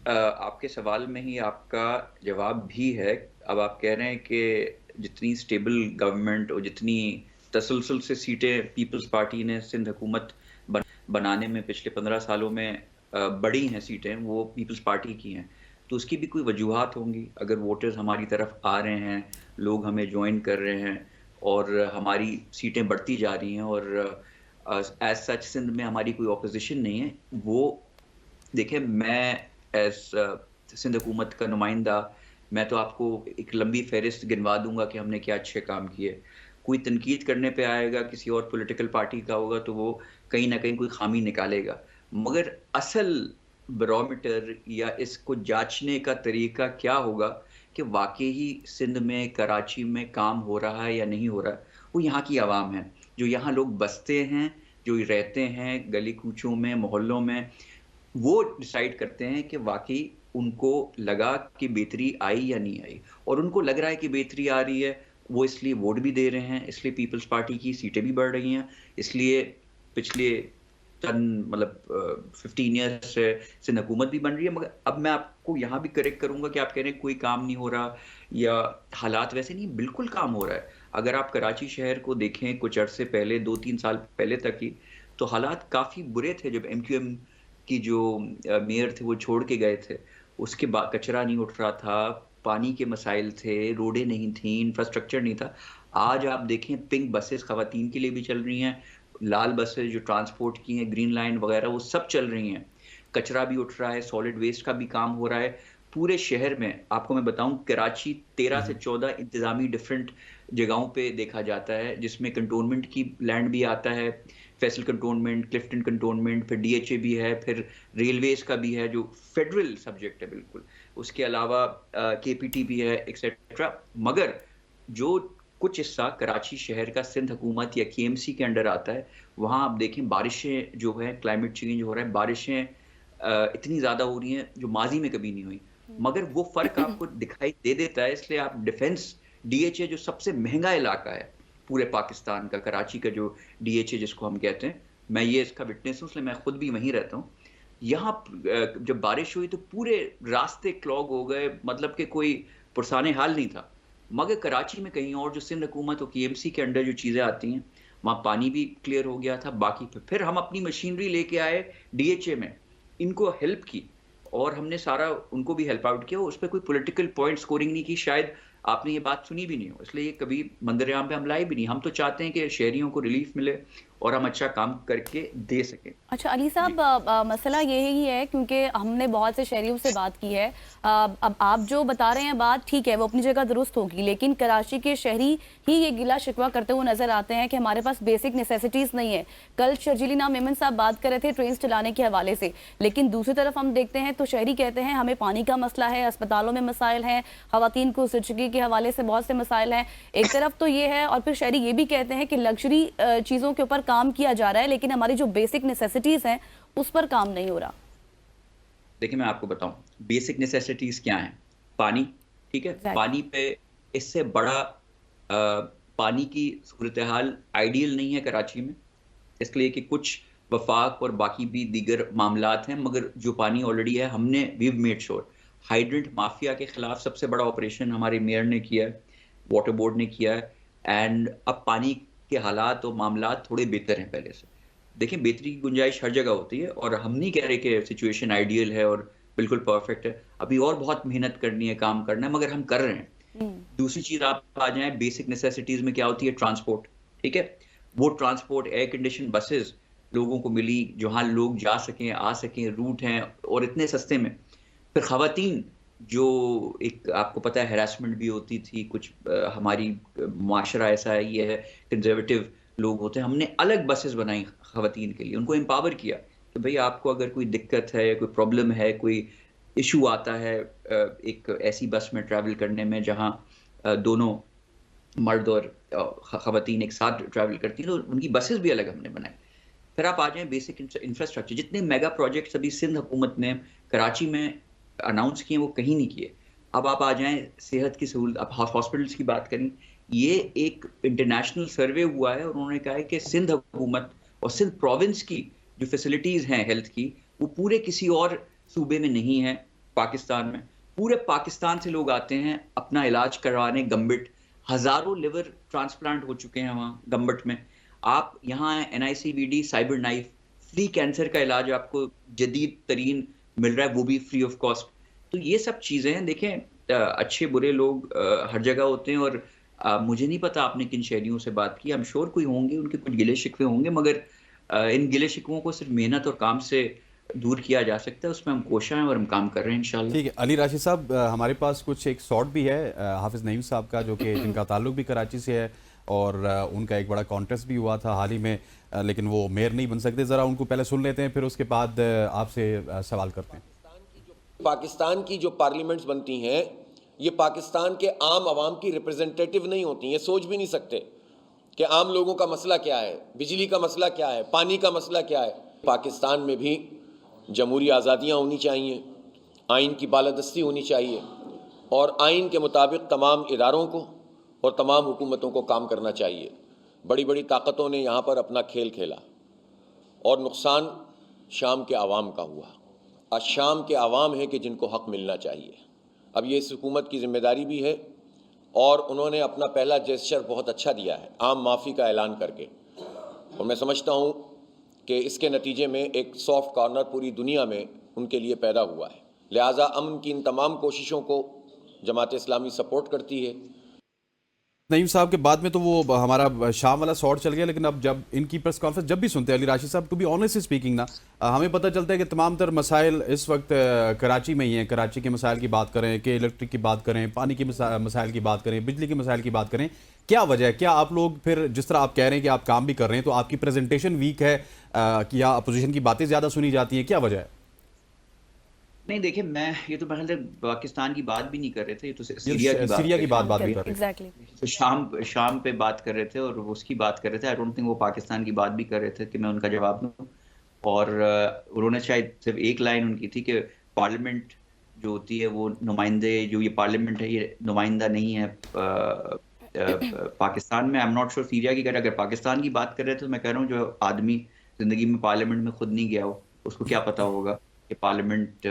आपके सवाल में ही आपका जवाब भी है। अब आप कह रहे हैं कि जितनी स्टेबल गवर्नमेंट और जितनी तसलसल से सीटें पीपल्स पार्टी ने सिंध हुकूमत बनाने में पिछले 15 सालों में बढ़ी हैं सीटें, वो पीपल्स पार्टी की हैं, तो उसकी भी कोई वजूहात होंगी। अगर वोटर्स हमारी तरफ आ रहे हैं, लोग हमें ज्वाइन कर रहे हैं और हमारी सीटें बढ़ती जा रही हैं, और एज सच सिंध में हमारी कोई ऑपोजिशन नहीं है। वो देखें, मैं एज सिंध हुकूमत का नुमाइंदा, मैं तो आपको एक लंबी फहरिस्त गिनवा दूंगा कि हमने क्या अच्छे काम किए। कोई तनकीद करने पे आएगा, किसी और पॉलिटिकल पार्टी का होगा तो वो कहीं ना कहीं कोई खामी निकालेगा, मगर असल बैरोमीटर या इसको जांचने का तरीका क्या होगा कि वाकई ही सिंध में, कराची में काम हो रहा है या नहीं हो रहा है, वो यहाँ की आवाम है, जो यहाँ लोग बसते हैं, जो रहते हैं गली कूचों में, मोहल्लों में, वो डिसाइड करते हैं कि वाकई उनको लगा कि बेहतरी आई या नहीं आई, और उनको लग रहा है कि बेहतरी आ रही है, वो इसलिए वोट भी दे रहे हैं, इसलिए पीपल्स पार्टी की सीटें भी बढ़ रही हैं, इसलिए पिछले 15 ईयर्स से सिंध हुकूमत भी बन रही है। मगर अब मैं आपको यहाँ भी करेक्ट करूंगा कि आप कह रहे हैं कोई काम नहीं हो रहा या हालात वैसे नहीं, बिल्कुल काम हो रहा है। अगर आप कराची शहर को देखें कुछ अरसे पहले, 2-3 साल पहले तक ही, तो हालात काफ़ी बुरे थे। जब MQM की जो मेयर थे वो छोड़ के गए थे, उसके बाद कचरा नहीं उठ रहा था, पानी के मसाइल थे, रोडें नहीं थी, इंफ्रास्ट्रक्चर नहीं था। आज आप देखें पिंक बसेस खवातीन के लिए भी चल रही हैं, लाल बसेस जो ट्रांसपोर्ट की हैं, ग्रीन लाइन वगैरह, वो सब चल रही हैं। कचरा भी उठ रहा है, सॉलिड वेस्ट का भी काम हो रहा है पूरे शहर में। आपको मैं बताऊं, कराची 13 से 14 इंतजामी डिफरेंट जगहों पे देखा जाता है, जिसमें कंटोनमेंट की लैंड भी आता है, फैसल कंटोनमेंट, क्लिफ्टन कंटोनमेंट, फिर DHA भी है, फिर रेलवेज का भी है जो फेडरल सब्जेक्ट है बिल्कुल, उसके अलावा KPT भी है, एक्सेट्रा। मगर जो कुछ हिस्सा कराची शहर का सिंध हुकूमत या KMC के अंडर आता है, वहाँ आप देखें बारिशें जो है, क्लाइमेट चेंज हो रहा है, बारिशें इतनी ज़्यादा हो रही हैं जो माजी में कभी नहीं हुई। मगर वो फ़र्क आपको दिखाई दे देता है, इसलिए आप डिफेंस DHA जो सबसे महंगा इलाका है पूरे पाकिस्तान का, कराची का जो DHA जिसको हम कहते हैं, मैं ये इसका विटनेस हूँ, इसलिए मैं खुद भी वहीं रहता हूँ। यहाँ जब बारिश हुई तो पूरे रास्ते क्लॉग हो गए, मतलब कि कोई पुरसाने हाल नहीं था। मगर कराची में कहीं और जो सिंध हुकूमत और KMC के अंडर जो चीज़ें आती हैं, वहाँ पानी भी क्लियर हो गया था। बाकी फिर हम अपनी मशीनरी लेके आए DHA में, इनको हेल्प की और हमने सारा उनको भी हेल्प आउट किया। उस पर कोई पॉलिटिकल पॉइंट स्कोरिंग नहीं की, शायद आपने ये बात सुनी भी नहीं हो, इसलिए ये कभी मंदरयाम पे हम लाए भी नहीं। हम तो चाहते हैं कि शहरियों को रिलीफ मिले और हम अच्छा काम करके दे सकें। अच्छा अली साहब, मसला ये ही है क्योंकि हमने बहुत से शहरियों से बात की है। अब आप जो बता रहे हैं बात ठीक है, वो अपनी जगह दुरुस्त होगी, लेकिन कराची के शहरी ही ये गिला शिकवा करते हुए नजर आते हैं कि हमारे पास बेसिक नेसेसिटीज नहीं है। कल शर्जीली नाम मेमन साहब बात कर रहे थे ट्रेन चलाने के हवाले से, लेकिन दूसरी तरफ हम देखते हैं तो शहरी कहते हैं हमें पानी का मसला है, अस्पतालों में मसाइल हैं, खवातीन को ज़िंदगी के हवाले से बहुत से मसाइल हैं। एक तरफ तो ये है, और फिर शहरी ये भी कहते हैं कि लग्जरी चीज़ों के ऊपर काम किया जा रहा है, लेकिन हमारी जो बेसिक नेसेसिटीज हैं उस पर काम नहीं हो रहा। देखिए मैं आपको बताऊं बेसिक नेसेसिटीज क्या हैं। पानी, ठीक है, पानी पे इससे बड़ा पानी की सूरत हाल आइडियल नहीं है कराची में, इसलिए कि कुछ वफाक और बाकी भी दीगर मामलात हैं। मगर जो पानी ऑलरेडी है, हमने we've made sure hydrant mafia के खिलाफ सबसे बड़ा ऑपरेशन हमारे मेयर ने किया है, वाटर बोर्ड ने किया है, एंड अब पानी के हालात और मामलात थोड़े बेहतर हैं पहले से। देखिए बेहतरी की गुंजाइश हर जगह होती है और हम नहीं कह रहे कि सिचुएशन आइडियल है और बिल्कुल परफेक्ट है, अभी और बहुत मेहनत करनी है, काम करना है, मगर हम कर रहे हैं। दूसरी चीज आप आ जाए बेसिक नेसेसिटीज में, क्या होती है? ट्रांसपोर्ट, ठीक है। वो ट्रांसपोर्ट एयर कंडीशन बसेस लोगों को मिली जहाँ लोग जा सकें, आ सकें, रूट हैं और इतने सस्ते में। फिर खवातीन, जो एक आपको पता है हैरेसमेंट भी होती थी, कुछ हमारी माशरा ऐसा है, ये है कंजर्वेटिव लोग होते हैं, हमने अलग बसेस बनाई खवातीन के लिए, उनको एम्पावर किया कि भाई आपको अगर कोई दिक्कत है, कोई प्रॉब्लम है, कोई इशू आता है एक ऐसी बस में ट्रैवल करने में जहां दोनों मर्द और खवातीन एक साथ ट्रैवल करती हैं, तो उनकी बसेस भी अलग हमने बनाई। फिर आप आ जाएं बेसिक इंफ्रास्ट्रक्चर, जितने मेगा प्रोजेक्ट्स अभी सिंध हुकूमत ने कराची में अनाउंस किए वो कहीं नहीं किए। अब आप आ जाएं सेहत की सहूलत, आप हॉस्पिटल्स की बात करें, ये एक इंटरनेशनल सर्वे हुआ है और उन्होंने कहा है कि सिंध हुकूमत और सिंध प्रोविंस की जो फैसिलिटीज़ हैं हेल्थ की, वो पूरे किसी और सूबे में नहीं है पाकिस्तान में। पूरे पाकिस्तान से लोग आते हैं अपना इलाज करवाने गम्बट, हज़ारों लिवर ट्रांसप्लांट हो चुके हैं वहाँ गम्बट में। आप यहाँ NICVD cyber knife, free cancer का इलाज आपको जदीद तरीन मिल रहा है, वो भी फ्री ऑफ कॉस्ट। तो ये सब चीज़ें हैं। देखें अच्छे बुरे लोग हर जगह होते हैं और मुझे नहीं पता आपने किन शहरियों से बात की, आई एम श्योर कोई होंगे, उनके कुछ गिले शिकवे होंगे, मगर इन गिले शिकवों को सिर्फ मेहनत और काम से दूर किया जा सकता है। उसमें हम कोशिश हैं और हम काम कर रहे हैं इंशाल्लाह। ठीक है अली राशिद साहब, हमारे पास कुछ एक शॉट भी है हाफिज़ नईम साहब का, जो कि जिनका ताल्लुक भी कराची से है और उनका एक बड़ा कॉन्टेस्ट भी हुआ था हाल ही में, लेकिन वो मेयर नहीं बन सकते। ज़रा उनको पहले सुन लेते हैं, फिर उसके बाद आपसे सवाल करते हैं। पाकिस्तान की जो पार्लियामेंट्स बनती हैं ये पाकिस्तान के आम आवाम की रिप्रेजेंटेटिव नहीं होती, ये सोच भी नहीं सकते कि आम लोगों का मसला क्या है, बिजली का मसला क्या है, पानी का मसला क्या है। पाकिस्तान में भी जमहूरी आज़ादियाँ होनी चाहिए, आइन की बालादस्ती होनी चाहिए और आइन के मुताबिक तमाम इदारों को और तमाम हुकूमतों को काम करना चाहिए। बड़ी बड़ी ताकतों ने यहाँ पर अपना खेल खेला और नुकसान शाम के आवाम का हुआ। आज शाम के आवाम है कि जिनको हक़ मिलना चाहिए। अब ये इस हुकूमत की ज़िम्मेदारी भी है और उन्होंने अपना पहला जेस्चर बहुत अच्छा दिया है आम माफ़ी का ऐलान करके, और मैं समझता हूँ कि इसके नतीजे में एक सॉफ्ट कॉर्नर पूरी दुनिया में उनके लिए पैदा हुआ है। लिहाजा अमन की इन तमाम कोशिशों को जमात इस्लामी सपोर्ट करती है। नईम साहब के बाद में तो वो हमारा शाम वाला शॉट चल गया, लेकिन अब जब इनकी प्रेस कॉन्फ्रेंस जब भी सुनते हैं अली राशिद साहब, टू बी ऑनेस्ट स्पीकिंग ना, हमें पता चलता है कि तमाम तर मसाइल इस वक्त कराची में ही हैं। कराची के मसाइल की बात करें, कि इलेक्ट्रिक की बात करें, पानी के मसाइल की बात करें, बिजली के मसाइल की बात करें, क्या वजह है? क्या आप लोग फिर जिस तरह आप कह रहे हैं कि आप काम भी कर रहे हैं, तो आपकी प्रेजेंटेशन वीक है कि या अपोजिशन की बातें ज़्यादा सुनी जाती हैं, क्या वजह है? नहीं देखिए, मैं ये तो पहले पाकिस्तान की बात भी नहीं कर रहे थे, ये तो सीरिया की बात भी कर रहे थे। एग्जैक्टली। तो शाम पे बात कर रहे थे और उसकी बात कर रहे थे। आई डोंट थिंक वो पाकिस्तान की बात भी कर रहे थे कि मैं उनका जवाब दूं। और उन्होंने शायद सिर्फ एक लाइन उनकी थी कि पार्लियामेंट जो होती है वो नुमाइंदे, जो ये पार्लियामेंट है ये नुमाइंदा नहीं है पाकिस्तान में। I am not sure Syria की अगर पाकिस्तान की बात कर रहे थे तो मैं कह रहा हूँ जो आदमी जिंदगी में पार्लियामेंट में खुद नहीं गया हो उसको क्या पता होगा कि पार्लियामेंट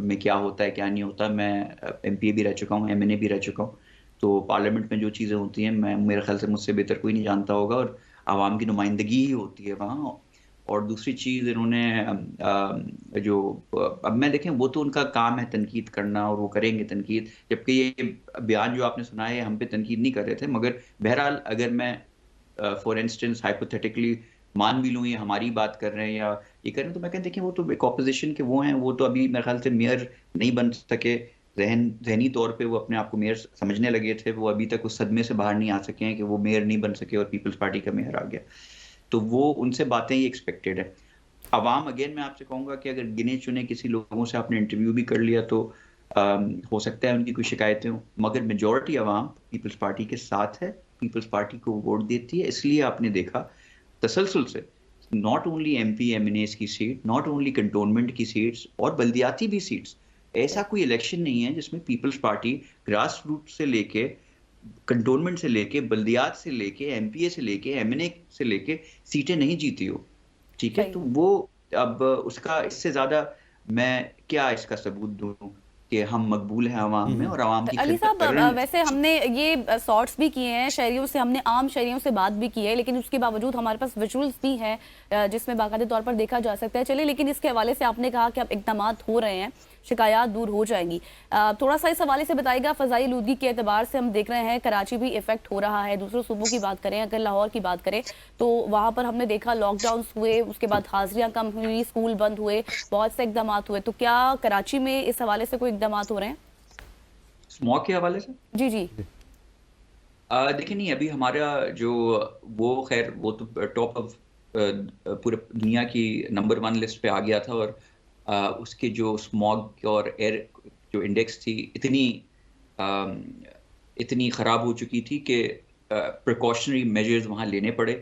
में क्या होता है क्या नहीं होता। मैं एमपीए भी रह चुका हूँ, एमएनए भी रह चुका हूँ, तो पार्लियामेंट में जो चीज़ें होती हैं मैं मेरे ख्याल से मुझसे बेहतर कोई नहीं जानता होगा, और आवाम की नुमाइंदगी ही होती है वहाँ। और दूसरी चीज़ इन्होंने जो अब मैं देखें वो तो उनका काम है तनकीद करना और वो करेंगे तनकीद, जबकि ये बयान जो आपने सुना है हम पे तनकीद नहीं कर रहे थे। मगर बहरहाल अगर मैं फॉर इंस्टेंस हाइपोथेटिकली मान भी लूँ ये हमारी बात कर रहे हैं या ये कर रहे हैं, तो मैं कहते देखिए वो तो एक ऑपोजिशन के वो हैं, वो तो अभी मेरे ख्याल से मेयर नहीं बन सके, जहनी तौर पे वो अपने आप को मेयर समझने लगे थे, वो अभी तक उस सदमे से बाहर नहीं आ सके हैं कि वो मेयर नहीं बन सके और पीपल्स पार्टी का मेयर आ गया। तो वो उनसे बातें ही एक्सपेक्टेड है। अवाम अगेन मैं आपसे कहूँगा कि अगर गिने चुने किसी लोगों से आपने इंटरव्यू भी कर लिया तो हो सकता है उनकी कुछ शिकायतें हों, मगर मेजॉरिटी अवाम पीपल्स पार्टी के साथ है, पीपल्स पार्टी को वोट देती है। इसलिए आपने देखा तसलसल से नॉट ओनली एमपी एमएनएस की सीट, नॉट ओनली कंटोनमेंट की सीट्स और बल्दियाती भी सीट्स, ऐसा कोई इलेक्शन नहीं है जिसमें पीपल्स पार्टी ग्रास रूट से लेके कंटोनमेंट से लेके बल्दियात से लेके एमपीए से लेके एमएनए से लेके सीटें नहीं जीती हो। ठीक है, तो वो अब उसका इससे ज्यादा मैं क्या इसका सबूत दूं कि हम मकबूल हैं आवाम में और आवाम की अली साहब, वैसे हमने ये शॉर्ट्स भी किए हैं, शहरियों से हमने आम शहरियों से बात भी की है, लेकिन उसके बावजूद हमारे पास विजुअल्स भी हैं जिसमें बाकायदे तौर पर देखा जा सकता है। चलिए, लेकिन इसके हवाले से आपने कहा कि अब इकदाम हो रहे हैं, शिकायत दूर हो जाएंगी, थोड़ा सा इस हवाले से बताइएगा। फ़ज़ाई आलूदगी के एतबार से हम देख रहे हैं कराची भी इफेक्ट हो रहा है। दूसरे सूबों की बात करें, अगर लाहौर की बात करें तो वहाँ पर हमने देखा लॉकडाउन हुए, उसके बाद हाजिरियाँ कम हुई, स्कूल बंद हुए, बहुत से इकदाम हुए। तो क्या कराची में इस हवाले से कोई इकदाम हो रहे हैं स्मॉग के हवाले से? जी जी देखिए नहीं, अभी हमारा जो वो खैर वो तो टॉप ऑफ पूरे दुनिया की नंबर 1 लिस्ट पे आ गया था, और उसके जो स्मॉग और एयर जो इंडेक्स थी इतनी ख़राब हो चुकी थी कि प्रिकॉशनरी मेजर्स वहाँ लेने पड़े।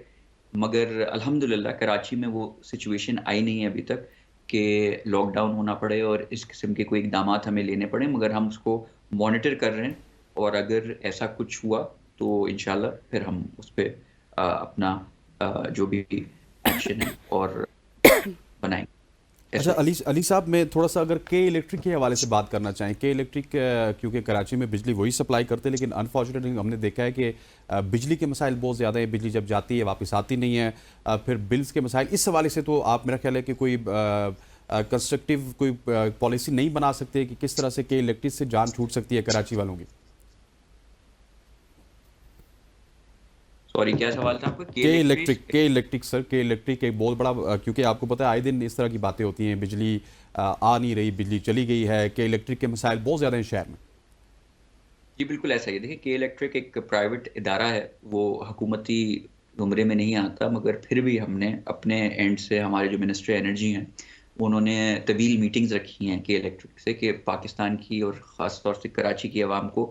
मगर अल्हम्दुलिल्लाह कराची में वो सिचुएशन आई नहीं है अभी तक कि लॉकडाउन होना पड़े और इस किस्म के कोई इकदाम हमें लेने पड़े, मगर हम उसको मॉनिटर कर रहे हैं और अगर ऐसा कुछ हुआ तो इंशाल्लाह फिर हम उस पर अपना जो भी एक्शन है और बनाएंगे। अच्छा अली साहब, मैं थोड़ा सा अगर के इलेक्ट्रिक के हवाले से बात करना चाहें। के इलेक्ट्रिक क्योंकि कराची में बिजली वही सप्लाई करते हैं, लेकिन अनफॉर्चुनेटली हमने देखा है कि बिजली के मसाइल बहुत ज़्यादा हैं। बिजली जब जाती है वापस आती नहीं है, फिर बिल्स के मसाइल। इस हवाले से तो आप, मेरा ख्याल है कि कोई कंस्ट्रक्टिव कोई पॉलिसी नहीं बना सकते कि किस तरह से के इलेक्ट्रिक से जान छूट सकती है कराची वालों की। सॉरी, क्या सवाल था आपका? के इलेक्ट्रिक सर, के इलेक्ट्रिक एक बहुत बड़ा, क्योंकि आपको पता है आए दिन इस तरह की बातें होती हैं, बिजली आ नहीं रही, बिजली चली गई है, के इलेक्ट्रिक के मसाइल बहुत ज़्यादा हैं शहर में। जी बिल्कुल ऐसा ही। देखिए, के इलेक्ट्रिक एक प्राइवेट इदारा है, वो हुकूमती ज़ुमरे में नहीं आता, मगर फिर भी हमने अपने एंड से, हमारे जो मिनिस्ट्री एनर्जी हैं उन्होंने तवील मीटिंग्स रखी हैं के इलेक्ट्रिक से कि पाकिस्तान की और ख़ास तौर से कराची की आवाम को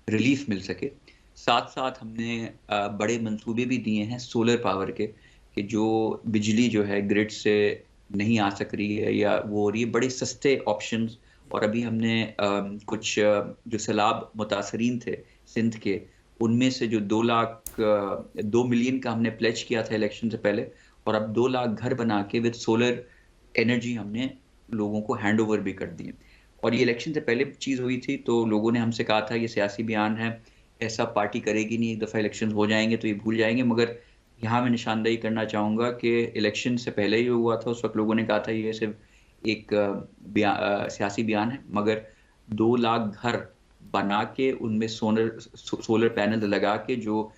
रिलीफ मिल सके। साथ साथ हमने बड़े मंसूबे भी दिए हैं सोलर पावर के, कि जो बिजली जो है ग्रिड से नहीं आ सक रही है या वो हो रही है, बड़े सस्ते ऑप्शंस। और अभी हमने कुछ जो सैलाब मुतासरीन थे सिंध के, उनमें से जो 2 मिलियन का हमने प्लेज किया था इलेक्शन से पहले, और अब 2 लाख घर बना के विद सोलर एनर्जी हमने लोगों को हैंड ओवर भी कर दिए। और ये इलेक्शन से पहले चीज़ हुई थी तो लोगों ने हमसे कहा था ये सियासी बयान है, ऐसा पार्टी करेगी नहीं, एक दफ़ा इलेक्शन हो जाएंगे तो ये भूल जाएंगे। मगर यहाँ मैं निशानदेही करना चाहूँगा कि इलेक्शन से पहले ही हुआ था, उस वक्त लोगों ने कहा था ये सिर्फ एक सियासी बयान है, मगर 2 लाख घर बना के उनमें सोलर पैनल लगा के जो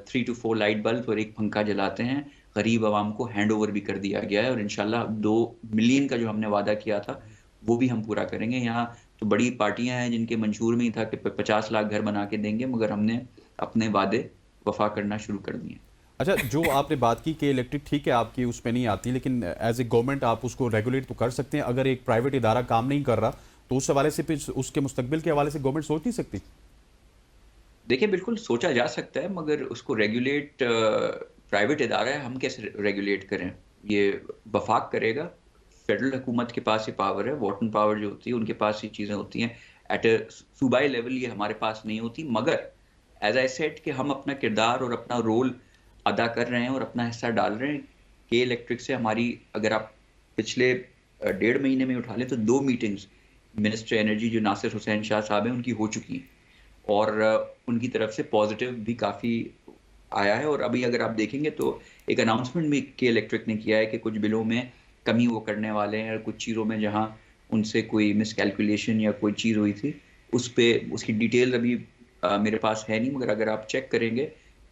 3 to 4 लाइट बल्ब और एक पंखा जलाते हैं, गरीब आवाम को हैंड ओवर भी कर दिया गया है। और इंशाल्लाह 2 मिलियन का जो हमने वादा किया था वो भी हम पूरा करेंगे। यहाँ तो बड़ी पार्टियां हैं जिनके मंशूर में ही था कि 50 लाख घर बना के देंगे, मगर हमने अपने वादे वफा करना शुरू कर दिए। अच्छा, जो आपने बात की कि इलेक्ट्रिक ठीक है आपकी उसमें नहीं आती, लेकिन एज ए गवर्नमेंट आप उसको रेगुलेट तो कर सकते हैं। अगर एक प्राइवेट इदारा काम नहीं कर रहा तो उस हवाले से फिर उसके मुस्तकबिल के हवाले से गवर्नमेंट सोच नहीं सकती? देखिए, बिल्कुल सोचा जा सकता है, मगर उसको रेगुलेट प्राइवेट इदारा है, हम कैसे रेगुलेट करें? ये वफाक करेगा। फेडरल हुकूमत के पास ये पावर है, वोटिंग पावर जो होती है उनके पास ये चीज़ें होती हैं। एट ए सूबाई लेवल ये हमारे पास नहीं होती, मगर एज आई सेड कि हम अपना किरदार और अपना रोल अदा कर रहे हैं और अपना हिस्सा डाल रहे हैं। के इलेक्ट्रिक से हमारी, अगर आप पिछले 1.5 महीने में उठा लें तो 2 मीटिंग्स मिनिस्टर एनर्जी जो नासिर हुसैन शाह साहब हैं उनकी हो चुकी हैं, और उनकी तरफ से पॉजिटिव भी काफ़ी आया है। और अभी अगर आप देखेंगे तो एक अनाउंसमेंट भी के इलेक्ट्रिक ने किया है कि कुछ बिलों में कमी वो करने वाले हैं, और कुछ चीज़ों में जहां उनसे कोई मिसकैलकुलेशन या कोई चीज़ हुई थी उस पर उसकी डिटेल अभी मेरे पास है नहीं, मगर अगर आप चेक करेंगे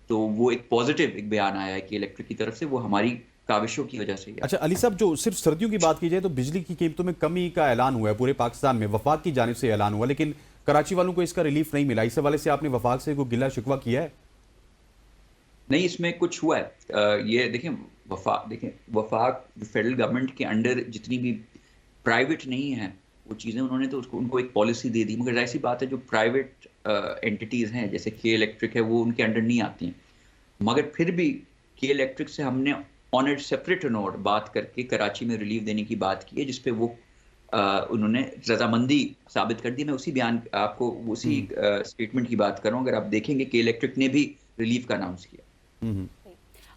तो वो एक पॉजिटिव एक बयान आया है कि इलेक्ट्रिक की तरफ से, वो हमारी काविशों की वजह से। अच्छा अली साहब, जो सिर्फ सर्दियों की बात की जाए तो बिजली की कीमतों में कमी का ऐलान हुआ है पूरे पाकिस्तान में, वफाक की जानिब से ऐलान हुआ, लेकिन कराची वालों को इसका रिलीफ नहीं मिला। इस हवाले से आपने वफाक से कोई गिला शिकवा किया है? नहीं, इसमें कुछ हुआ है। ये देखें, वफाक फेडरल गवर्नमेंट के अंडर जितनी भी प्राइवेट नहीं है वो चीज़ें, उन्होंने तो उनको एक पॉलिसी दे दी, मगर ऐसी बात है जो प्राइवेट एंटिटीज़ हैं जैसे के इलेक्ट्रिक है वो उनके अंडर नहीं आती हैं। मगर फिर भी के इलेक्ट्रिक से हमने ऑन ए सेपरेट नोट बात करके कराची में रिलीफ देने की बात की है, जिसपे वो उन्होंने रजामंदी साबित कर दी। मैं उसी बयान आपको उसी स्टेटमेंट की बात कर रहा हूँ। अगर आप देखेंगे के इलेक्ट्रिक ने भी रिलीफ का अनाउंस किया।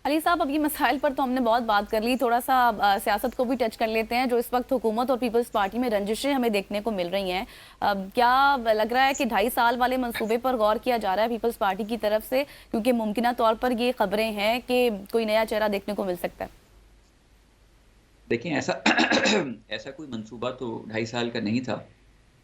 अली साहब, अब ये मसाइल पर तो हमने बहुत बात कर ली, थोड़ा सा सियासत को भी टच कर लेते हैं। जो इस वक्त हुकूमत और पीपल्स पार्टी में रंजिशें हमें देखने को मिल रही हैं, क्या लग रहा है कि 2.5 साल वाले मंसूबे पर गौर किया जा रहा है पीपल्स पार्टी की तरफ से? क्योंकि मुमकिन तौर पर ये खबरें हैं कि कोई नया चेहरा देखने को मिल सकता है। देखें, ऐसा कोई मंसूबा तो 2.5 साल का नहीं था,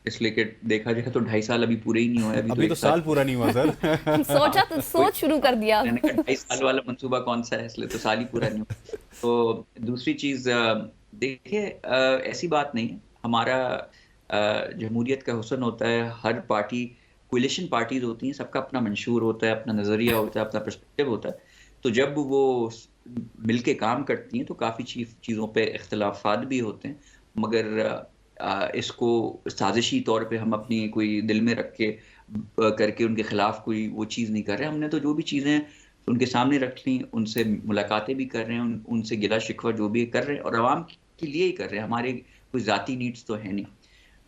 इसलिए कि देखा जाए तो 2.5 साल अभी पूरे ही नहीं हुए। अभी तो साल पूरा नहीं हुआ सर। सोचा तो सोच शुरू कर दिया। मैंने कहा 2.5 साल वाला मंसूबा कौन सा है, इसलिए तो साल ही पूरा नहीं हुआ। तो दूसरी चीज देखिए, ऐसी बात नहीं है, हमारा जमहूरियत का हुस्न होता है, हर पार्टी कोलिशन पार्टीज होती हैं, सबका अपना मंशूर होता है, अपना नजरिया होता है, अपना पर्सपेक्टिव होता है। तो जब वो मिलके काम करती हैं तो काफ़ी चीज़ों पे इख्तलाफात भी होते हैं, मगर इसको साजिशी तौर पे हम अपनी कोई दिल में रख के करके उनके खिलाफ कोई वो चीज़ नहीं कर रहे। हमने तो जो भी चीज़ें उनके सामने रख ली, उनसे मुलाकातें भी कर रहे हैं, उनसे गिला शिकवा जो भी कर रहे हैं, और आवाम के लिए ही कर रहे हैं, हमारे कोई ज़ाती नीड्स तो है नहीं।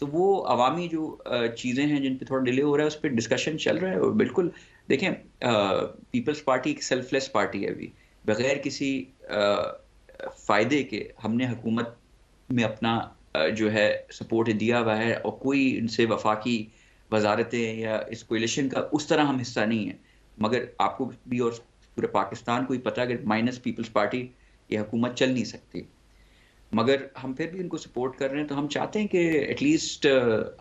तो वो अवामी जो चीज़ें हैं जिन पे थोड़ा डिले हो रहा है उस पर डिस्कशन चल रहा है। और बिल्कुल देखें, पीपल्स पार्टी एक सेल्फलेस पार्टी है, अभी बगैर किसी फ़ायदे के हमने हुकूमत में अपना जो है सपोर्ट दिया हुआ है, और कोई इनसे वफाकी वजारतें या इस कोलिशन का उस तरह हम हिस्सा नहीं है। मगर आपको भी और पूरे पाकिस्तान को ही पता है कि माइनस पीपल्स पार्टी ये हुकूमत चल नहीं सकती, मगर हम फिर भी उनको सपोर्ट कर रहे हैं। तो हम चाहते हैं कि एटलीस्ट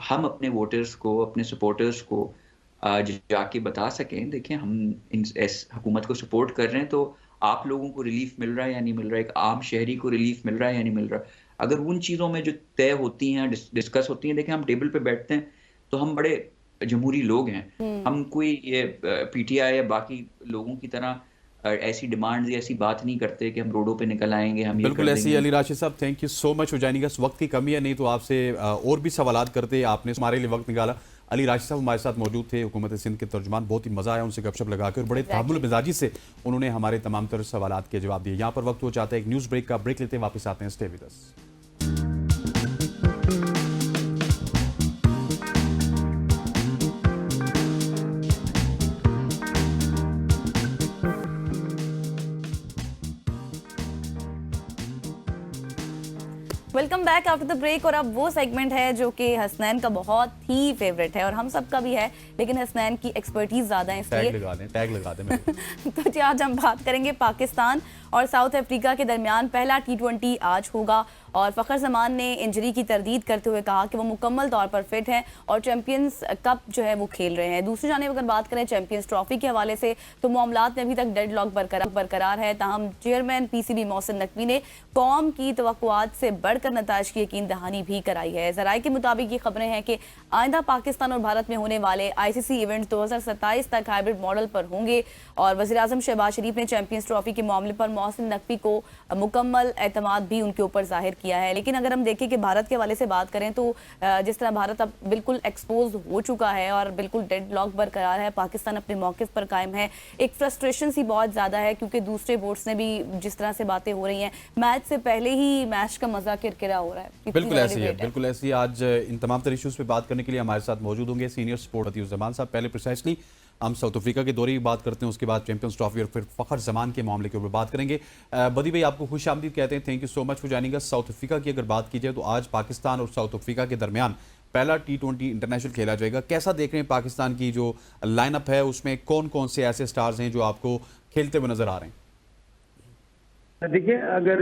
हम अपने वोटर्स को, अपने सपोर्टर्स को जाके बता सकें, देखें हम इस हुकूमत को सपोर्ट कर रहे हैं, तो आप लोगों को रिलीफ मिल रहा है या नहीं मिल रहा है, एक आम शहरी को रिलीफ मिल रहा है या नहीं मिल रहा। अगर उन चीज़ों में जो तय होती हैं, डिस्कस होती हैं, देखें हम टेबल पे बैठते हैं तो हम बड़े जमहूरी लोग हैं, हम कोई ये पीटीआई या बाकी लोगों की तरह ऐसी डिमांड्स या ऐसी बात नहीं करते कि हम रोडों पे निकल आएंगे, हम ये बिल्कुल कर ऐसी देंगे। अली राशिद साहब, thank you so much for joining अस। वक्त की कमी है, नहीं तो आपसे और भी सवालात करते, आपने हमारे लिए वक्त निकाला। अली राशिद साहब हमारे साथ मौजूद थे, हुकूमत सिंध के तर्जुमान। बहुत ही मज़ा आया उनसे गपशप लगा के और बड़े तामुल मिजाजी से उन्होंने हमारे तमाम तरह सवालात के जवाब दिए। यहाँ पर वक्त हो जाता है एक न्यूज़ ब्रेक का। ब्रेक लेते वापस आते हैं, stay with us. Welcome back after the break. और अब वो सेगमेंट है जो कि हसनैन का बहुत ही फेवरेट है और हम सबका भी है, लेकिन हसनैन की एक्सपर्टीज ज्यादा है इसलिए टैग लगा दें तो जी आज हम बात करेंगे पाकिस्तान और साउथ अफ्रीका के दरमियान पहला T20 आज होगा। और फ़खर जमान ने इंजरी की तरदीद करते हुए कहा कि वो मुकम्मल तौर पर फिट हैं और चैंपियंस कप जो है वो खेल रहे हैं। दूसरी जानिब अगर बात करें चैंपियंस ट्रॉफी के हवाले से तो मामलात में अभी तक डेडलॉक बरकरार है। ताहम चेयरमैन PCB मोहसिन नकवी ने कौम की तवक्कुआत से बढ़कर नताइज की यकीन दहानी भी कराई है। ज़राए के मुताबिक ये खबरें हैं कि आइंदा पाकिस्तान और भारत में होने वाले ICC इवेंट 2027 तक हाइब्रिड मॉडल पर होंगे। और वज़ीर-ए-आज़म शहबाज शरीफ ने चैंपियंस ट्रॉफी के मामले पर मोहसिन नकवी को मुकम्मल एतमाद भी उनके ऊपर जाहिर किया है। लेकिन अगर हम देखें कि भारत के हवाले से बात करें तो जिस तरह भारत अब बिल्कुल एक्सपोज हो चुका है और बिल्कुल डेडलॉक बरकरार है, पाकिस्तान अपने मौक़िफ़ पर कायम है। एक फ्रस्ट्रेशन सी बहुत ज़्यादा है क्योंकि दूसरे बोर्ड्स ने भी जिस तरह से बातें हो रही हैं, मैच से पहले ही मैच का मजा किरकिरा हो रहा है। बिल्कुल ऐसी है, बिल्कुल ऐसी है। आज इन तमाम तरह इशूज़ पे बात करने के लिए हमारे साथ मौजूद होंगे सीनियर स्पोर्ट अतीउर जमान साहब। पहले प्रिसाइसली हम साउथ अफ्रीका के दौरे की बात करते हैं, उसके बाद चैंपियंस ट्रॉफी और फिर फ़खर जमान के मामले के ऊपर बात करेंगे। बदी भाई आपको खुश आमदीद कहते हैं, thank you so much for joining us. South Africa की अगर बात की जाए तो आज पाकिस्तान और साउथ अफ्रीका के दरमियान पहला T20 इंटरनेशनल खेला जाएगा। कैसा देख रहे हैं पाकिस्तान की जो लाइनअप है, उसमें कौन कौन से ऐसे स्टार्स हैं जो आपको खेलते हुए नजर आ रहे हैं? देखिए, अगर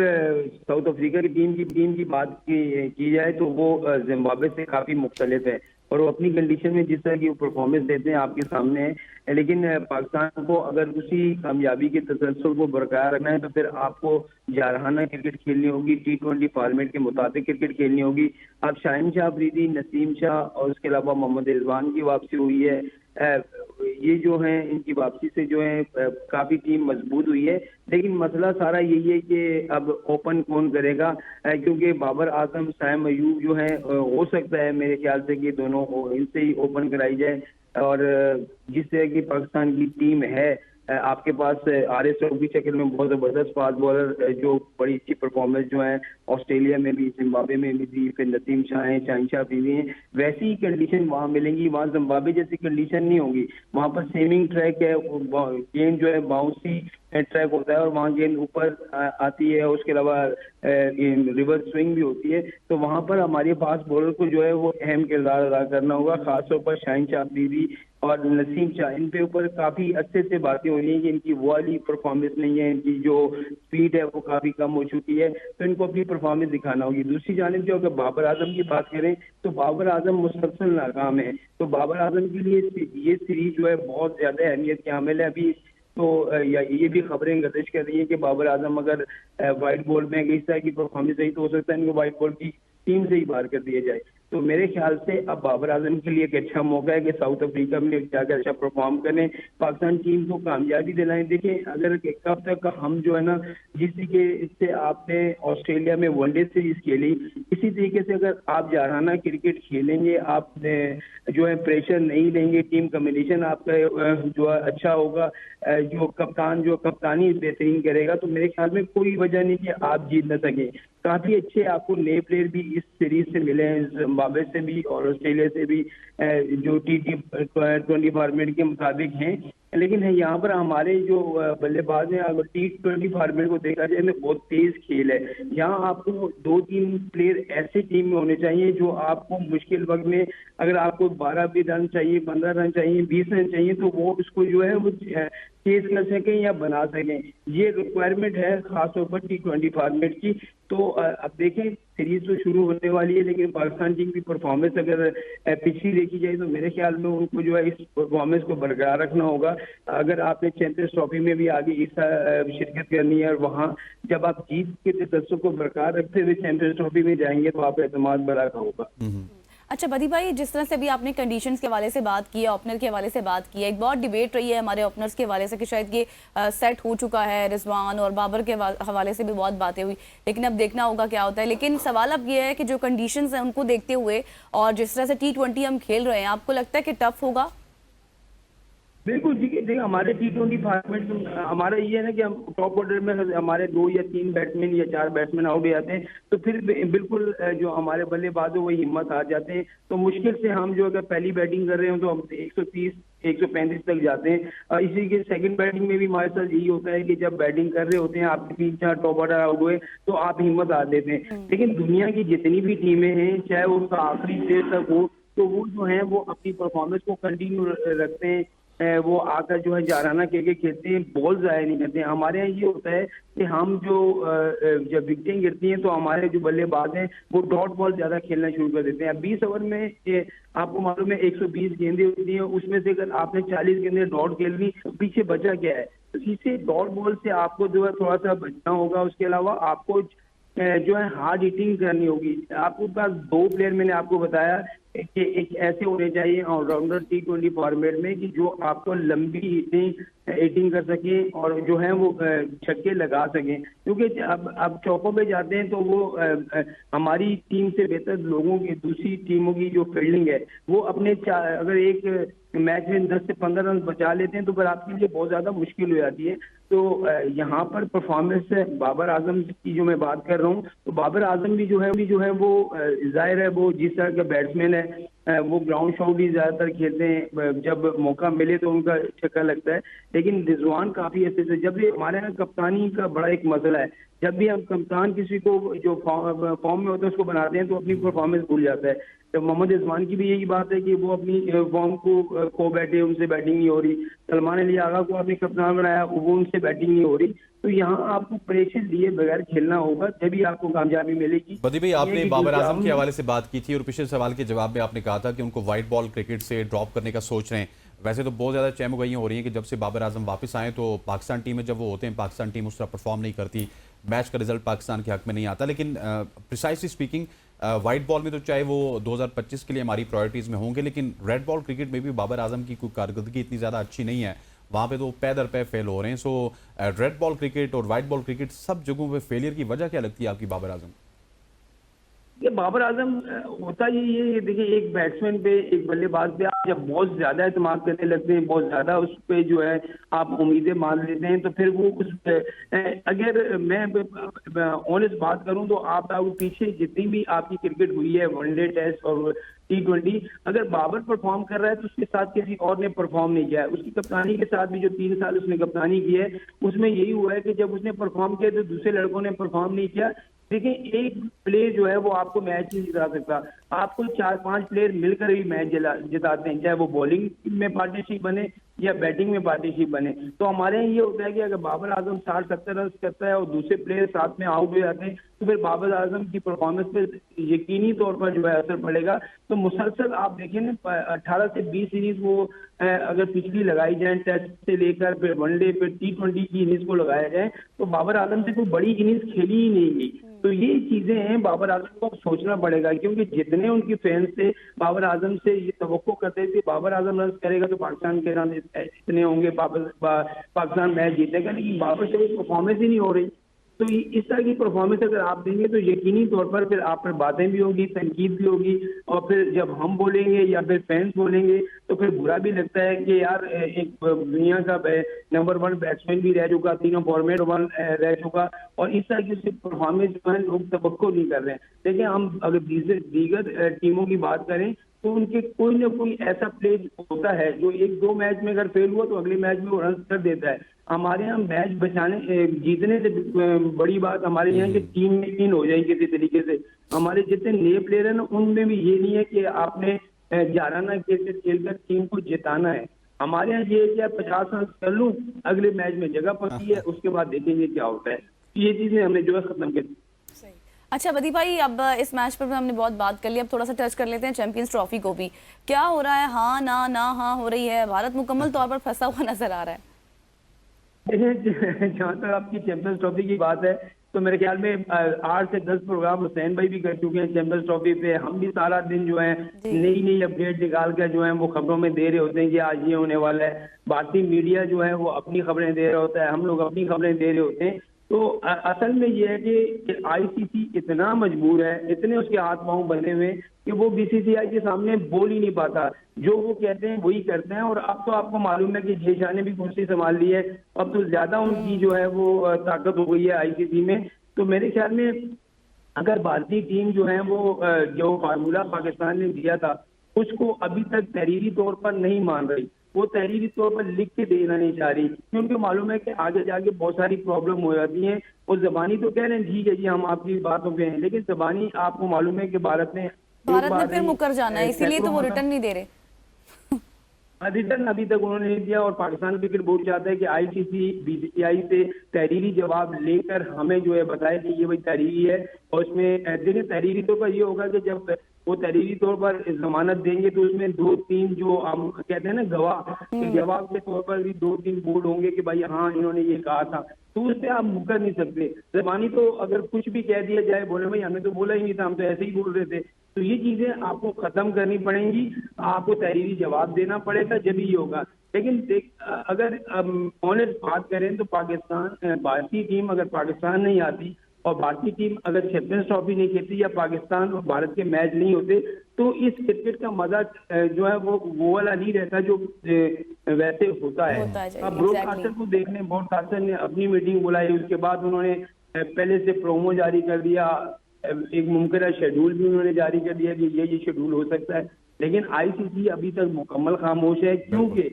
साउथ अफ्रीका की टीम की बात की जाए तो वो जिम्बाब्वे से काफी मुख्तलिफ है और वो अपनी कंडीशन में जिस तरह की परफॉर्मेंस देते हैं आपके सामने है। लेकिन पाकिस्तान को अगर उसी कामयाबी के तसलसल को बरकरार रखना है तो फिर आपको जारहाना क्रिकेट खेलनी होगी, T20 फॉर्मेट के मुताबिक क्रिकेट खेलनी होगी। अब शाहिन शाह अफरीदी, नसीम शाह और उसके अलावा मोहम्मद रिजवान की वापसी हुई है। ये जो है इनकी वापसी से जो है काफी टीम मजबूत हुई है। लेकिन मसला सारा यही है कि अब ओपन कौन करेगा, क्योंकि बाबर आजम, साइम अयूब जो है हो सकता है मेरे ख्याल से कि दोनों इनसे ही ओपन कराई जाए। और जिस तरह की पाकिस्तान की टीम है, आपके पास RS की शक्ल में बहुत जबरदस्त फास्ट बॉलर जो बड़ी अच्छी परफॉर्मेंस जो है ऑस्ट्रेलिया में भी, जिम्बाब्वे में भी दी, फिर नसीम शाह हैं, शाहिन शाह अफरीदी हैं, वैसी ही कंडीशन वहाँ मिलेंगी। वहाँ जिम्बाब्वे जैसी कंडीशन नहीं होगी। वहाँ पर सेमिंग ट्रैक है, गेंद जो है बाउंसी ट्रैक होता है और वहाँ गेंद ऊपर आती है, उसके अलावा रिवर्स स्विंग भी होती है। तो वहाँ पर हमारे फास्ट बॉलर को जो है वो अहम किरदार अदा करना होगा, खासतौर पर शाहिन शाह अफरीदी और नसीम शाह। इन पे ऊपर काफी अच्छे से बातें हो रही हैं कि इनकी वो वाली परफॉर्मेंस नहीं है, इनकी जो स्पीड है वो काफी कम हो चुकी है, तो इनको अपनी परफॉर्मेंस दिखाना होगी। दूसरी जानिब जो अगर बाबर आजम की बात करें तो बाबर आजम मुसलसल नाकाम है, तो बाबर आजम के लिए ये सीरीज जो है बहुत ज्यादा अहमियत की हामिल है। अभी तो ये भी खबरें गर्दिश कर रही है कि बाबर आजम अगर व्हाइट बॉल में इस तरह की परफॉर्मेंस रही तो हो सकता है इनको व्हाइट बॉल की टीम से ही बाहर कर दिया जाए। तो मेरे ख्याल से अब बाबर आजम के लिए एक अच्छा मौका है कि साउथ अफ्रीका में जाकर अच्छा परफॉर्म करें, पाकिस्तान टीम को कामयाबी दिलाएं। देखिए, अगर कब तक हम जो है ना, जिस तरीके से आपने ऑस्ट्रेलिया में वनडे सीरीज खेली, इसी तरीके से अगर आप जारहाना क्रिकेट खेलेंगे, आप जो है प्रेशर नहीं लेंगे, टीम कम्बिनेशन आपका जो है अच्छा होगा, जो कप्तानी बेहतरीन करेगा, तो मेरे ख्याल में कोई वजह नहीं कि आप जीत न सके। काफी अच्छे आपको नए प्लेयर भी इस सीरीज से मिले हैं, जिम्बाब्वे से भी और ऑस्ट्रेलिया से भी, जो T20 फॉर्मेट के मुताबिक हैं। लेकिन यहाँ पर हमारे जो बल्लेबाज हैं, अगर T20 फॉर्मेट को देखा जाए तो बहुत तेज खेल है। यहाँ आपको 2-3 प्लेयर ऐसे टीम में होने चाहिए जो आपको मुश्किल वक्त में, अगर आपको 12 भी रन चाहिए, 15 रन चाहिए, 20 रन चाहिए, तो वो उसको जो है वो तेज कर सकें या बना सकें। ये रिक्वायरमेंट है खासतौर पर T20 फॉर्मेट की। तो अब देखें, सीरीज तो शुरू होने वाली है, लेकिन पाकिस्तान टीम की परफॉर्मेंस अगर पिछली देखी जाए तो मेरे ख्याल में उनको जो है इस परफॉर्मेंस को बरकरार रखना होगा। अगर आपने चैंपियंस ट्रॉफी में भी आगे इस शिरकत करनी है और वहाँ जब आप जीत के तसल्सल को बरकरार रखते हुए चैंपियंस ट्रॉफी में जाएंगे तो आप एतमाद बड़ा होगा। अच्छा बदी भाई, जिस तरह से अभी आपने कंडीशंस के हवाले से बात की है, ओपनर के हवाले से बात की है, एक बहुत डिबेट रही है हमारे ओपनर्स के हवाले से कि शायद ये सेट हो चुका है, रिजवान और बाबर के हवाले से भी बहुत बातें हुई, लेकिन अब देखना होगा क्या होता है। लेकिन सवाल अब ये है कि जो कंडीशंस हैं उनको देखते हुए और जिस तरह से T20 हम खेल रहे हैं, आपको लगता है कि टफ होगा? बिल्कुल देखिए हमारे T20 फॉर्मेट में हमारा ये है ना कि हम टॉप ऑर्डर में हमारे 2 या 3 बैट्समैन या 4 बैट्समैन आउट हो जाते हैं, तो फिर बिल्कुल जो हमारे बल्लेबाज हो वही हिम्मत हार जाते हैं। तो मुश्किल से हम जो अगर पहली बैटिंग कर रहे हो तो हम 130 135 तक जाते हैं। इसी के सेकंड बैटिंग में भी हमारे साथ यही होता है कि जब बैटिंग कर रहे होते हैं आपके 3-4 टॉप ऑर्डर आउट हुए तो आप हिम्मत हार देते हैं। लेकिन दुनिया की जितनी भी टीमें हैं, चाहे उसका आखिरी स्टेज तक हो, तो वो जो है वो अपनी परफॉर्मेंस को कंटिन्यू रखते हैं। वो आकर जो है जाराना क्रिकेट खेलते हैं, बॉल जाया नहीं करते हैं। हमारे यहाँ ये होता है कि हम जो जब विकेटें गिरती हैं तो हमारे जो बल्लेबाज हैं वो डॉट बॉल ज्यादा खेलना शुरू कर देते हैं। 20 ओवर में आपको मालूम है 120 गेंदें होती हैं, उसमें से अगर आपने 40 गेंदें डॉट खेल ली तो पीछे बचा क्या है? तो इसे डॉट बॉल से आपको जो है थोड़ा सा बचना होगा। उसके अलावा आपको जो है हार्ड हिटिंग करनी होगी। आपके पास 2 प्लेयर मैंने आपको बताया कि एक ऐसे होने चाहिए ऑलराउंडर T20 फॉर्मेट में कि जो आपको लंबी हिटिंग कर सके और जो है वो छक्के लगा सकें, क्योंकि अब चौकों पे जाते हैं तो वो हमारी टीम से बेहतर लोगों की दूसरी टीमों की जो फील्डिंग है वो अपने अगर एक मैच में 10 से 15 रन बचा लेते हैं तो फिर आपके लिए बहुत ज्यादा मुश्किल हो जाती है। तो यहाँ पर परफॉर्मेंस बाबर आजम की जो मैं बात कर रहा हूँ, तो बाबर आजम भी जो है वो जाहिर है वो जिस तरह का बैट्समैन है वो ग्राउंड शॉट ही ज्यादातर खेलते हैं, जब मौका मिले तो उनका छक्का लगता है। लेकिन रिजवान काफी अच्छे से, जब भी हमारे यहाँ कप्तानी का बड़ा एक मसला है, जब भी हम कप्तान किसी को जो फॉर्म में होता है उसको बनाते हैं तो अपनी परफॉर्मेंस भूल जाता है। तो मोहम्मद रिजवान की भी यही बात है कि वो अपनी फॉर्म को खो बैठे, उनसे बैटिंग नहीं हो रही। सलमान अली आगा को आपने कप्तान बनाया, वो उनसे बैटिंग नहीं हो रही। तो यहाँ आपको प्रेशर लिए बगैर खेलना होगा, तभी आपको कामयाबी मिलेगी। बदी भाई, आपने बाबर आजम के हवाले से बात की थी और पिछले सवाल के जवाब में आपने कहा था कि उनको वाइट बॉल क्रिकेट से ड्रॉप करने का सोच रहे हैं। वैसे तो बहुत ज़्यादा चहमुगइयाँ हो रही हैं कि जब से बाबर आजम वापस आए तो पाकिस्तान टीम में जब वो होते हैं, पाकिस्तान टीम उस तरह परफॉर्म नहीं करती, मैच का रिजल्ट पाकिस्तान के हक में नहीं आता। लेकिन प्रिसाइसली स्पीकिंग वाइट बॉल में तो चाहे वो 2025 के लिए हमारी प्रायोरिटीज़ में होंगे, लेकिन रेड बॉल क्रिकेट में भी बाबर आजम की कोई कारकर्दगी इतनी ज़्यादा अच्छी नहीं है। वहाँ पे तो पै दर पै फेल हो रहे हैं। सो रेड बॉल क्रिकेट और वाइट बॉल क्रिकेट सब जगहों पे फेलियर की वजह क्या लगती है आपकी बाबर आजम? ये बाबर आजम होता ये देखिए, एक बैट्समैन पे एक बल्लेबाज पे आप जब बहुत ज्यादा इस्तेमाल करने लगते हैं, बहुत ज्यादा उस पे जो है आप उम्मीदें मान लेते हैं, तो फिर वो उस अगर मैं ऑनेस्ट बात करूं तो आप पीछे जितनी भी आपकी क्रिकेट हुई है, वनडे, टेस्ट और T20, अगर बाबर परफॉर्म कर रहा है तो उसके साथ किसी और ने परफॉर्म नहीं किया है। उसकी कप्तानी के साथ भी जो 3 साल उसने कप्तानी की है उसमें यही हुआ है कि जब उसने परफॉर्म किया तो दूसरे लड़कों ने परफॉर्म नहीं किया। देखिए, एक प्लेयर जो है वो आपको मैच नहीं जिता सकता, आपको 4-5 प्लेयर मिलकर ही मैच जिताते हैं, चाहे वो बॉलिंग में पार्टनरशिप बने या बैटिंग में पार्टनरशिप बने। तो हमारे यहाँ ये होता है कि अगर बाबर आजम 60-70 रन करता है और दूसरे प्लेयर साथ में आउट हो जाते हैं तो फिर बाबर आजम की परफॉर्मेंस पे यकीनी तौर पर जो है असर पड़ेगा। तो मुसलसल आप देखें ना, 18 से 20 इनिंग्स वो अगर पिछली लगाई जाए, टेस्ट से लेकर फिर वनडे फिर T20 की इनिंग्स को लगाया जाए तो बाबर आजम से कोई बड़ी इनिंग्स खेली ही नहीं गई। तो ये चीजें हैं, बाबर आजम को सोचना पड़ेगा, क्योंकि जितने उनके फैंस थे बाबर आजम से ये तवक्को करते थे बाबर आजम रन करेगा तो पाकिस्तान के रन इतने होंगे, पाकिस्तान मैच जीतेगा, लेकिन बाबर से कोई परफॉर्मेंस ही नहीं हो रही। तो इस तरह की परफॉर्मेंस अगर आप देंगे तो यकीनी तौर पर फिर आप पर बातें भी होगी, तनकीद भी होगी, और फिर जब हम बोलेंगे या फिर फैंस बोलेंगे तो फिर बुरा भी लगता है कि यार एक दुनिया का नंबर 1 बैट्समैन भी रह चुका, 3 फॉर्मेट 1 रह चुका, और इस तरह की उसकी परफॉर्मेंस जो है लोग तवक्को नहीं कर रहे हैं। देखिए, हम अगर दीगर टीमों की बात करें तो उनके कोई ना कोई ऐसा प्ले होता है जो 1-2 मैच में अगर फेल हुआ तो अगले मैच में वो रन कर देता है। हमारे यहाँ मैच जीतने से बड़ी बात हमारे यहाँ की टीम में इन हो जाए किसी तरीके से। हमारे जितने नए प्लेयर हैं ना, उनमें भी ये नहीं है कि आपने जाराना क्रिकेट खेलकर टीम को जिताना है। हमारे यहाँ ये है कि 50 रन कर लूँ, अगले मैच में जगह पड़ती है, उसके बाद देखेंगे क्या होता है। ये चीजें हमने जो है खत्म कर दी। अच्छा बदी भाई, अब इस मैच पर हमने बहुत बात कर ली, अब थोड़ा सा टच कर लेते हैं चैंपियंस ट्रॉफी को भी। क्या हो रहा है? हाँ ना हाँ हो रही है, भारत मुकम्मल तौर पर फंसा हुआ नजर आ रहा है। जहाँ तक आपकी चैंपियंस ट्रॉफी की बात है, तो मेरे ख्याल में 8 से 10 प्रोग्राम हुसैन भाई भी कर चुके हैं चैंपियंस ट्रॉफी पे। हम भी सारा दिन जो है नई नई अपडेट निकाल कर जो है वो खबरों में दे रहे होते हैं कि आज ये होने वाला है। भारतीय मीडिया जो है वो अपनी खबरें दे रहा होता है, हम लोग अपनी खबरें दे रहे होते हैं। तो असल में ये है कि आईसीसी इतना मजबूर है, इतने उसके हाथ पांव बंधे हुए कि वो बीसीसीआई के सामने बोल ही नहीं पाता। जो वो कहते हैं वही करते हैं। और अब तो आपको मालूम है कि जय शाह ने भी कुर्सी संभाल ली है, अब तो ज्यादा उनकी जो है वो ताकत हो गई है आईसीसी में। तो मेरे ख्याल में अगर भारतीय टीम जो है वो जो फार्मूला पाकिस्तान ने दिया था उसको अभी तक तहरीरी तौर पर नहीं मान रही, वो तहरीरी तौर पर लिख के देना नहीं चाह रही, क्योंकि मालूम है कि आगे जाके बहुत सारी प्रॉब्लम हो जाती है। वो जबानी तो कह रहे हैं ठीक है जी हम आपकी बातों पे हैं, लेकिन जबानी आपको मालूम है कि भारत ने फिर मुकर जाना है, इसीलिए तो वो रिटर्न नहीं दे रहे। रिटर्न अभी तक उन्होंने नहीं दिया। और पाकिस्तान क्रिकेट बोर्ड चाहता है कि आईसीसी बीसीसीआई से तहरीरी जवाब लेकर हमें जो है बताए कि ये वही तहरीरी है। और उसमें देखिए तहरीरी तौर पर ये होगा कि जब वो तहरीरी तौर पर जमानत देंगे तो उसमें 2-3 जो हम कहते हैं ना गवाह, जवाब के तौर पर भी 2-3 बोर्ड होंगे कि भाई हाँ इन्होंने ये कहा था, तो उससे आप मुकर नहीं सकते। जबानी तो अगर कुछ भी कह दिया जाए, बोले भाई हमें तो बोला ही नहीं था, हम तो ऐसे ही बोल रहे थे। तो ये चीजें आपको खत्म करनी पड़ेंगी, आपको तहरीरी जवाब देना पड़ेगा, जब ये होगा। लेकिन अगर ऑनेस्ट बात करें तो पाकिस्तान भारतीय टीम अगर पाकिस्तान नहीं आती और भारतीय टीम अगर चैंपियंस ट्रॉफी नहीं खेलती या पाकिस्तान और भारत के मैच नहीं होते तो इस क्रिकेट का मजा जो है वो वाला नहीं रहता जो वैसे होता है। अब ब्रॉडकास्टर को देखने, ब्रॉडकास्टर ने अपनी मीटिंग बुलाई, उसके बाद उन्होंने पहले से प्रोमो जारी कर दिया, एक मुमकिन शेड्यूल भी उन्होंने जारी कर दिया कि ये शेड्यूल हो सकता है। लेकिन आईसीसी अभी तक मुकम्मल खामोश है, क्योंकि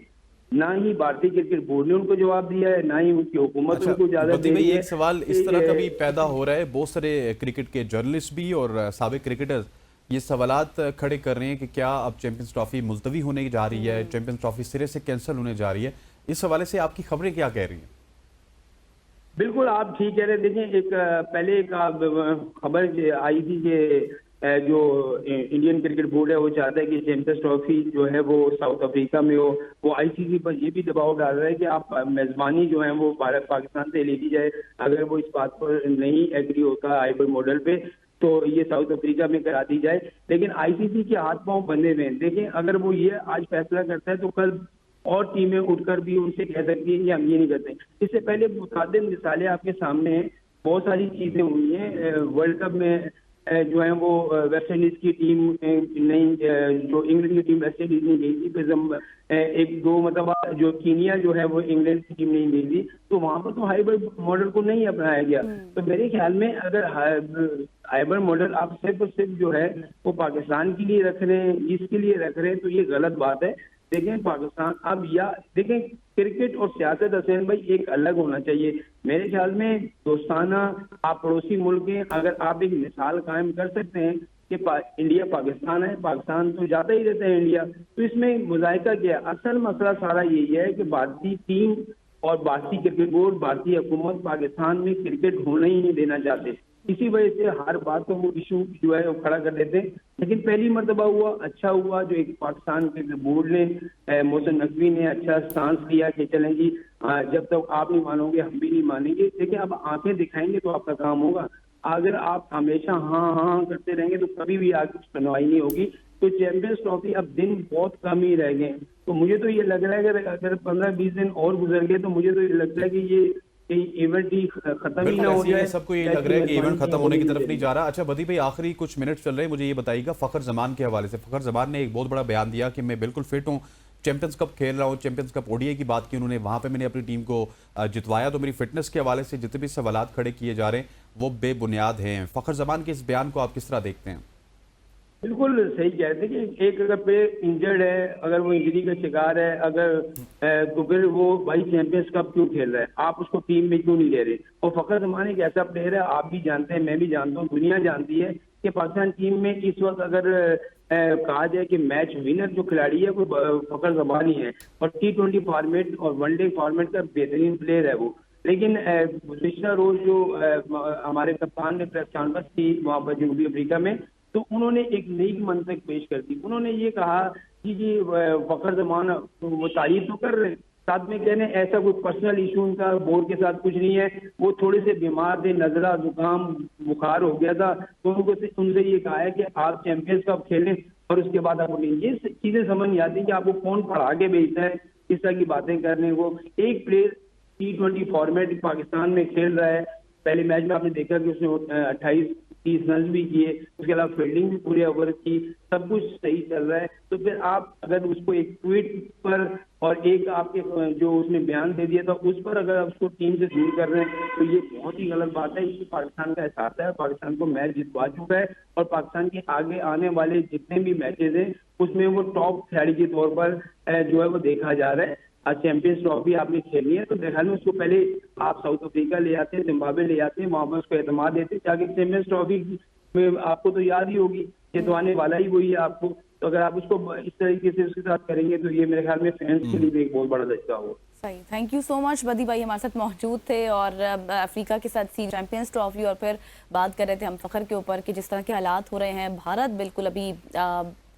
ना ही भारतीय क्रिकेट बोर्ड ने उनको जवाब दिया है, ना ही उनकी हुकूमत उनको ज्यादा दे रही है। एक सवाल इस तरह का भी पैदा हो रहा है, बहुत सारे क्रिकेट के जर्नलिस्ट भी और साबिक क्रिकेटर्स ये सवालात खड़े कर रहे हैं कि क्या अब चैंपियंस ट्रॉफी मुलतवी होने जा रही है, चैंपियंस ट्रॉफी सिरे से कैंसिल होने जा रही है। इस हवाले से आपकी खबरें क्या कह रही हैं? बिल्कुल आप ठीक कह रहे हैं। देखिए एक पहले एक खबर आई थी कि जो इंडियन क्रिकेट बोर्ड है वो चाहता है कि चैंपियंस ट्रॉफी जो है वो साउथ अफ्रीका में हो। वो आईसीसी पर ये भी दबाव डाल रहा है कि आप मेजबानी जो है वो भारत पाकिस्तान से ले ली जाए। अगर वो इस बात पर नहीं एग्री होता हाइब्रिड मॉडल पे तो ये साउथ अफ्रीका में करा दी जाए। लेकिन आईसीसी के हाथ पांव बंधे हुए हैं। देखिए अगर वो ये आज फैसला करता है तो कल और टीमें उठकर भी उनसे कह सकती है कि हम ये नहीं करते। इससे पहले मुताबिक मिसालें आपके सामने हैं, बहुत सारी चीजें हुई हैं। वर्ल्ड कप में जो है वो वेस्ट इंडीज की टीम नहीं, जो इंग्लैंड की टीम वेस्ट इंडीज नहीं गई थी, फिर एक दो मतलब जो कीनिया जो है वो इंग्लैंड की टीम नहीं गई थी, तो वहां पर तो हाइब्रिड मॉडल को नहीं अपनाया गया। तो मेरे ख्याल में अगर हाइब्रिड मॉडल आप सिर्फ और सिर्फ जो है वो पाकिस्तान के लिए रख रहे हैं, इसके लिए रख रहे हैं, तो ये गलत बात है। देखें पाकिस्तान अब या देखें क्रिकेट और सियासत हसैन भाई एक अलग होना चाहिए। मेरे ख्याल में दोस्ताना आप पड़ोसी मुल्क हैं, अगर आप एक मिसाल कायम कर सकते हैं कि इंडिया पाकिस्तान है, पाकिस्तान तो जाता ही रहता है इंडिया, तो इसमें मुजाहिका क्या है? असल मसला सारा यही है कि भारतीय टीम और भारतीय क्रिकेट बोर्ड, भारतीय हुकूमत पाकिस्तान में क्रिकेट होने ही नहीं देना चाहते। इसी वजह से हर बात को वो इशू जो है वो खड़ा कर देते हैं। लेकिन पहली मर्तबा हुआ, अच्छा हुआ जो एक पाकिस्तान के बोर्ड ने, मोहसिन नकवी ने अच्छा स्टांस लिया कि चलें जी जब तक आप नहीं मानोगे हम भी नहीं मानेंगे। देखिए अब आंखें दिखाएंगे तो आपका काम होगा। अगर आप हमेशा हाँ हाँ करते रहेंगे तो कभी भी आगे सुनवाई नहीं होगी। तो चैंपियंस ट्रॉफी अब दिन बहुत कम ही रह गए। तो मुझे तो ये लग रहा है कि अगर 15-20 दिन और गुजर गए तो मुझे तो ये लगता है कि ये इवेंट ही खत्म ही ना हो जाए। सबको ये लग रहा है कि इवेंट खत्म होने की तरफ नहीं जा रहा। अच्छा बदी भाई आखिरी कुछ मिनट चल रहे हैं, मुझे ये बताइएगा फखर जमान के हवाले से। फखर जमान ने एक बहुत बड़ा बयान दिया कि मैं बिल्कुल फिट हूँ, चैंपियंस कप खेल रहा हूँ, चैंपियंस कप ओडीआई की बात की उन्होंने, वहां पे मैंने अपनी टीम को जितवाया। तो मेरी फिटनेस के हवाले से जितने भी सवालात खड़े किए जा रहे हैं वो बेबुनियाद हैं। फखर जमान के इस बयान को आप किस तरह देखते हैं? बिल्कुल सही कहते हैं कि एक अगर प्लेयर इंजर्ड है, अगर वो इंजरी का शिकार है, अगर तो फिर वो भाई चैंपियंस कप क्यों खेल रहा है, आप उसको टीम में क्यों नहीं ले रहे? और फखर जमान एक ऐसा प्लेयर है, आप भी जानते हैं, मैं भी जानता हूँ, दुनिया जानती है कि पाकिस्तान टीम में इस वक्त अगर कहा जाए कि मैच विनर जो खिलाड़ी है वो फखर जमान ही है। और T20 फॉर्मेट और वनडे फॉर्मेट का बेहतरीन प्लेयर है वो। लेकिन पिछला रोज जो हमारे कप्तान ने प्रेस कॉन्फ्रेंस की वहाँ पर जनूबी अफ्रीका में, तो उन्होंने एक नई मंतक पेश कर दी। उन्होंने ये कहा कि जी फखर जमान वो तारीफ तो कर रहे हैं, साथ में कहने ऐसा कोई पर्सनल इशू उनका बोर्ड के साथ कुछ नहीं है, वो थोड़े से बीमार थे, नजला, जुकाम, बुखार हो गया था, तो उनसे ये कहा है कि आप चैंपियंस कप खेलें और उसके बाद आप ये चीजें समझ नहीं आती कि आपको कौन पढ़ा के भेजता है इस तरह की बातें करने को। एक प्लेयर T20 फॉर्मेट पाकिस्तान में खेल रहा है, पहले मैच में आपने देखा कि उसने 28-30 रन भी किए, उसके अलावा फील्डिंग भी पूरे ओवर की, सब कुछ सही चल रहा है, तो फिर आप अगर उसको एक ट्वीट पर और एक आपके जो उसने बयान दे दिया था उस पर अगर आप उसको टीम से दूर कर रहे हैं तो ये बहुत ही गलत बात है। इससे पाकिस्तान का एहसास है, पाकिस्तान को मैच जितवा चुका है और पाकिस्तान के आगे आने वाले जितने भी मैचेज हैं उसमें वो टॉप खिलाड़ी के तौर पर जो है वो देखा जा रहा है। आज चैंपियंस ट्रॉफी आपने खेलनी है तो मेरे ख्याल में उसको पहले आप साउथ अफ्रीका ले आते हैं, जिम्बाब्वे ले आते हैं, वहां पर उसको एतमाद देते जाके चैंपियंस ट्रॉफी में आपको तो याद ही होगी, जितवाने वाला ही वही है आपको। तो अगर आप उसको इस तरीके से उसके साथ करेंगे तो ये मेरे ख्याल में फैंस के लिए भी एक बहुत बड़ा धक्का होगा। सही, थैंक यू सो मच। बदी भाई हमारे साथ मौजूद थे और अफ्रीका के साथ सी चैंपियंस ट्रॉफी और फिर बात कर रहे थे हम फखर के ऊपर कि जिस तरह के हालात हो रहे हैं, भारत बिल्कुल अभी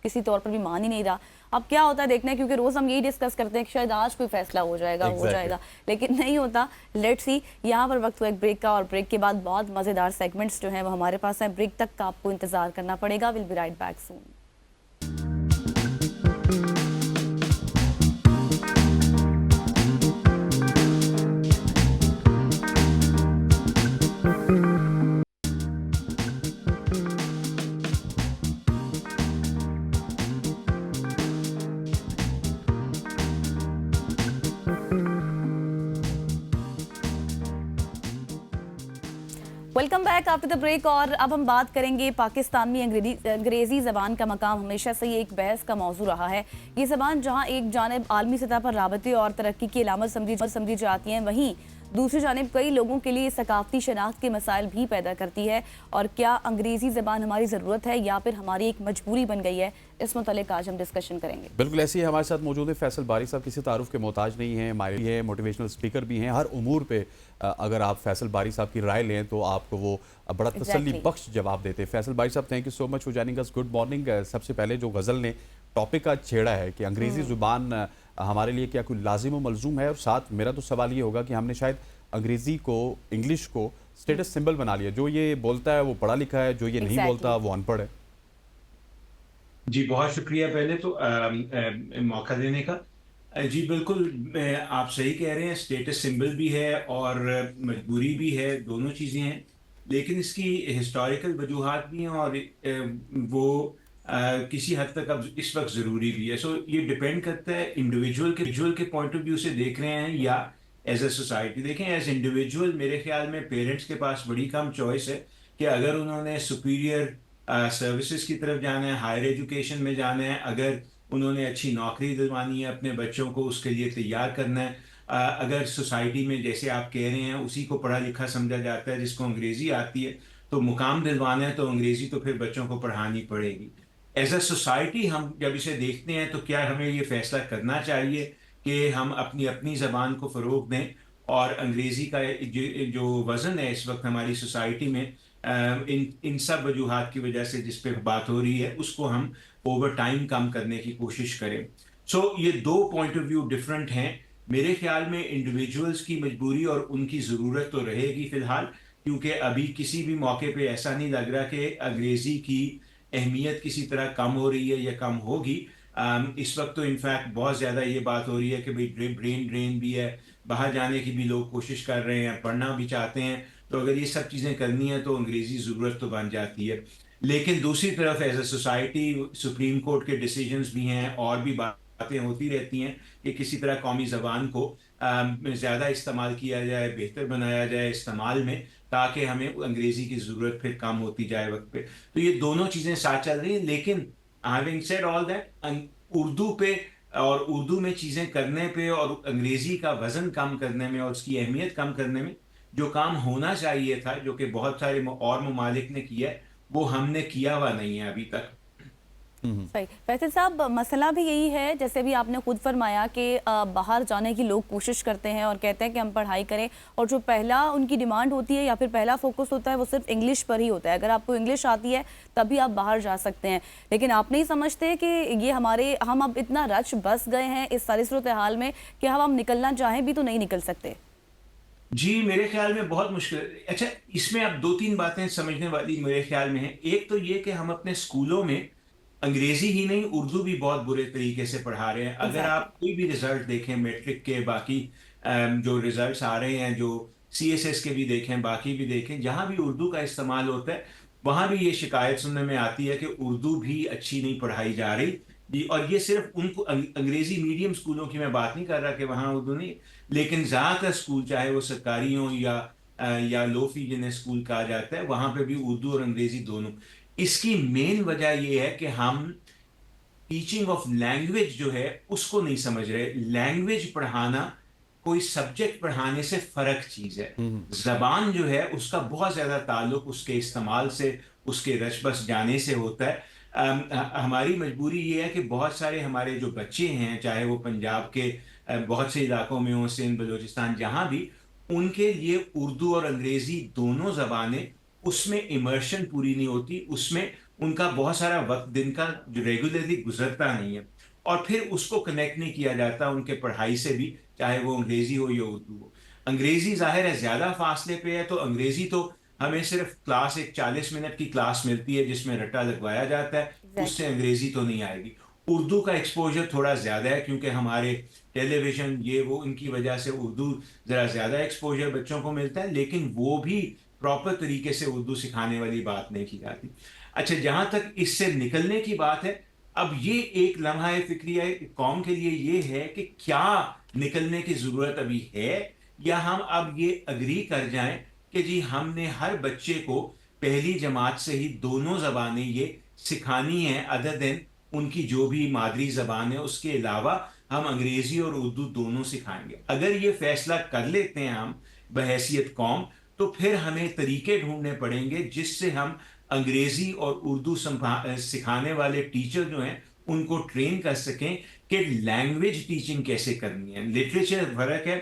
किसी तौर पर भी मान ही नहीं रहा। अब क्या होता है देखना है, क्योंकि रोज हम यही डिस्कस करते हैं कि शायद आज कोई फैसला हो जाएगा हो जाएगा, लेकिन नहीं होता। Let's see. यहाँ पर वक्त हुआ एक ब्रेक का और ब्रेक के बाद बहुत मजेदार सेगमेंट्स जो हैं वो हमारे पास हैं। ब्रेक तक का आपको इंतजार करना पड़ेगा। Will be right back soon. Welcome back after the break. और अब हम बात करेंगे पाकिस्तान में अंग्रेजी ज़बान का मकाम हमेशा से ही एक बहस का मौजू रहा है। ये ज़बान जहां एक जानिब आलमी सतह पर राबते और तरक्की की अलामत समझी जाती है, वहीं दूसरी जानिब कई लोगों के लिए सकाफती शनाख्त के मसाइल भी पैदा करती है। और क्या अंग्रेजी ज़बान हमारी ज़रूरत है या फिर हमारी एक मजबूरी बन गई है, इस मुतालिक आज हम डिस्कशन करेंगे। बिल्कुल ऐसे ही हमारे साथ मौजूद है फैसल बारी साहब। किसी तारुफ के मोहताज नहीं है, माहिर है, मोटिवेशनल स्पीकर भी हैं। हर उमूर पे अगर आप फैसल बारी साहब की राय लें तो आपको वो बड़ा तसल्ली बख्श जवाब देते हैं। फैसल बारी साहब, thank you so much for joining us. Good morning. सबसे पहले जो गज़ल ने टॉपिक का छेड़ा है कि अंग्रेज़ी ज़ुबान हमारे लिए क्या कोई लाजिम व मलजूम है, और साथ मेरा तो सवाल ये होगा कि हमने शायद अंग्रेज़ी को, इंग्लिश को स्टेटस सिंबल बना लिया। जो ये बोलता है वो पढ़ा लिखा है, जो ये नहीं बोलता वो अनपढ़ है। जी बहुत शुक्रिया पहले तो मौका देने का। जी बिल्कुल, आप सही कह रहे हैं, स्टेटस सिंबल भी है और मजबूरी भी है, दोनों चीज़ें हैं। लेकिन इसकी हिस्टोरिकल वजूहात भी हैं और वो किसी हद तक अब इस वक्त ज़रूरी भी है। सो ये डिपेंड करता है इंडिविजुअल के पॉइंट ऑफ व्यू से देख रहे हैं या एज ए सोसाइटी देखें। एज इंडिविजुअल मेरे ख्याल में पेरेंट्स के पास बड़ी कम चॉइस है कि अगर उन्होंने सुपीरियर सर्विसेज की तरफ जाना है, हायर एजुकेशन में जाना है, अगर उन्होंने अच्छी नौकरी दिलवानी है अपने बच्चों को, उसके लिए तैयार करना है, अगर सोसाइटी में जैसे आप कह रहे हैं उसी को पढ़ा लिखा समझा जाता है जिसको अंग्रेज़ी आती है, तो मुकाम दिलवाना है तो अंग्रेज़ी तो फिर बच्चों को पढ़ानी पड़ेगी। एज अ सोसाइटी हम जब इसे देखते हैं तो क्या हमें ये फैसला करना चाहिए कि हम अपनी ज़बान को फ़रोग़ दें और अंग्रेज़ी का जो वज़न है इस वक्त हमारी सोसाइटी में इन सब वजूहात की वजह से जिस पे बात हो रही है उसको हम ओवर टाइम कम करने की कोशिश करें। सो ये दो पॉइंट ऑफ व्यू डिफरेंट हैं। मेरे ख्याल में इंडिविजुअल्स की मजबूरी और उनकी ज़रूरत तो रहेगी फ़िलहाल, क्योंकि अभी किसी भी मौके पे ऐसा नहीं लग रहा कि अंग्रेज़ी की अहमियत किसी तरह कम हो रही है या कम होगी। इस वक्त तो इनफैक्ट बहुत ज़्यादा ये बात हो रही है कि भाई ब्रेन ड्रेन भी है, बाहर जाने की भी लोग कोशिश कर रहे हैं, पढ़ना भी चाहते हैं, तो अगर ये सब चीज़ें करनी है तो अंग्रेज़ी ज़रूरत तो बन जाती है। लेकिन दूसरी तरफ as a society supreme court के डिसीजंस भी हैं और भी बातें होती रहती हैं कि किसी तरह कौमी ज़बान को ज़्यादा इस्तेमाल किया जाए, बेहतर बनाया जाए इस्तेमाल में, ताकि हमें अंग्रेज़ी की ज़रूरत फिर कम होती जाए वक्त पे। तो ये दोनों चीज़ें साथ चल रही हैं। लेकिन having said all that, Urdu पे और उर्दू में चीज़ें करने पे और अंग्रेज़ी का वज़न कम करने में और उसकी अहमियत कम करने में जो काम होना चाहिए था, जो कि बहुत सारे और ममालिक ने किया है, वो हमने किया हुआ नहीं है अभी तक। सही। फैसल साहब, मसला भी यही है, जैसे भी आपने खुद फरमाया कि बाहर जाने की लोग कोशिश करते हैं और कहते हैं कि हम पढ़ाई करें, और जो पहला उनकी डिमांड होती है या फिर पहला फोकस होता है वो सिर्फ इंग्लिश पर ही होता है। अगर आपको इंग्लिश आती है तभी आप बाहर जा सकते हैं। लेकिन आप नहीं समझते कि ये हम अब इतना रच बस गए हैं इस सारी सूरत हाल में कि हम निकलना चाहें भी तो नहीं निकल सकते? जी, मेरे ख्याल में बहुत मुश्किल। अच्छा, इसमें अब 2-3 बातें समझने वाली मेरे ख्याल में है। एक तो ये कि हम अपने स्कूलों में अंग्रेजी ही नहीं, उर्दू भी बहुत बुरे तरीके से पढ़ा रहे हैं। अगर आप कोई भी रिजल्ट देखें, मैट्रिक के, बाकी जो रिजल्ट्स आ रहे हैं, जो CSS के भी देखें, बाकी भी देखें, जहां भी उर्दू का इस्तेमाल होता है वहां भी ये शिकायत सुनने में आती है कि उर्दू भी अच्छी नहीं पढ़ाई जा रही। और ये सिर्फ उनको अंग्रेजी मीडियम स्कूलों की मैं बात नहीं कर रहा कि वहाँ उर्दू नहीं, लेकिन ज़्यादातर स्कूल, चाहे वो सरकारी हों या लो फी जिन्हें स्कूल कहा जाता है, वहाँ पे भी उर्दू और अंग्रेजी दोनों। इसकी मेन वजह ये है कि हम टीचिंग ऑफ लैंग्वेज जो है उसको नहीं समझ रहे। लैंग्वेज पढ़ाना कोई सब्जेक्ट पढ़ाने से फर्क चीज है। जबान जो है उसका बहुत ज्यादा ताल्लुक उसके इस्तेमाल से, उसके रच बस जाने से होता है। हमारी मजबूरी ये है कि बहुत सारे हमारे जो बच्चे हैं, चाहे वो पंजाब के बहुत से इलाकों में हो, सिंध, बलूचिस्तान, जहां भी, उनके लिए उर्दू और अंग्रेजी दोनों जबानें, उसमें इमर्शन पूरी नहीं होती, उसमें उनका बहुत सारा वक्त दिन का जो रेगुलरली गुजरता नहीं है, और फिर उसको कनेक्ट नहीं किया जाता उनके पढ़ाई से भी, चाहे वो अंग्रेजी हो या उर्दू हो। अंग्रेजी जाहिर है ज्यादा फासले पे है, तो अंग्रेजी तो हमें सिर्फ क्लास, एक 40 मिनट की क्लास मिलती है जिसमें रट्टा लगवाया जाता है, उससे अंग्रेजी तो नहीं आएगी। उर्दू का एक्सपोजर थोड़ा ज्यादा है क्योंकि हमारे टेलीविजन ये वो इनकी वजह से उर्दू जरा ज्यादा एक्सपोजर बच्चों को मिलता है, लेकिन वो भी प्रॉपर तरीके से उर्दू सिखाने वाली बात नहीं की जाती। अच्छा, जहां तक इससे निकलने की बात है, अब ये एक लम्हा फिक्रिया कौम के लिए ये है कि क्या निकलने की जरूरत अभी है, या हम अब ये अग्री कर जाएं कि जी हमने हर बच्चे को पहली जमात से ही दोनों जबानें ये सिखानी है, अदर देन उनकी जो भी मादरी जबान है उसके अलावा हम अंग्रेजी और उर्दू दोनों सिखाएंगे। अगर ये फैसला कर लेते हैं हम बहैसियत कौम, तो फिर हमें तरीके ढूंढने पड़ेंगे जिससे हम अंग्रेजी और उर्दू सिखाने वाले टीचर जो हैं उनको ट्रेन कर सकें कि लैंग्वेज टीचिंग कैसे करनी है। लिटरेचर फर्क है,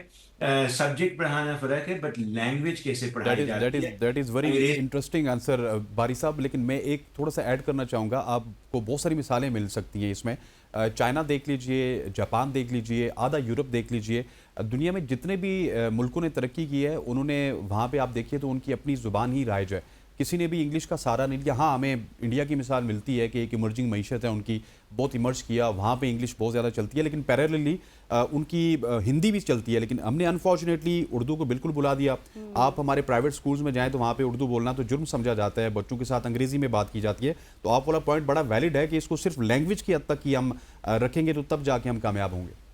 सब्जेक्ट पढ़ाना फर्क है, बट लैंग्वेज कैसे पढ़ाई जाती है। That is very interesting answer बारी साहब। लेकिन मैं एक थोड़ा सा ऐड करना चाहूँगा, आपको बहुत सारी मिसालें मिल सकती हैं इसमें। चाइना देख लीजिए, जापान देख लीजिए, आधा यूरोप देख लीजिए, दुनिया में जितने भी मुल्कों ने तरक्की की है, उन्होंने वहाँ पे आप देखिए तो उनकी अपनी ज़ुबान ही राइज है, किसी ने भी इंग्लिश का सहारा नहीं लिया। हाँ, हमें इंडिया की मिसाल मिलती है कि एक इमर्जिंग मईशत है उनकी, बहुत इमर्ज किया, वहाँ पे इंग्लिश बहुत ज़्यादा चलती है, लेकिन पैरेलली उनकी हिंदी भी चलती है। लेकिन हमने अनफॉर्चुनेटली उर्दू को बिल्कुल बुला दिया। आप हमारे प्राइवेट स्कूल्स में जाएँ तो वहाँ पे उर्दू बोलना तो जुर्म समझा जाता है, बच्चों के साथ अंग्रेज़ी में बात की जाती है। तो आप वाला पॉइंट बड़ा वैलिड है कि इसको सिर्फ लैंग्वेज की हद तक ही हम रखेंगे तो तब जाके हम कामयाब होंगे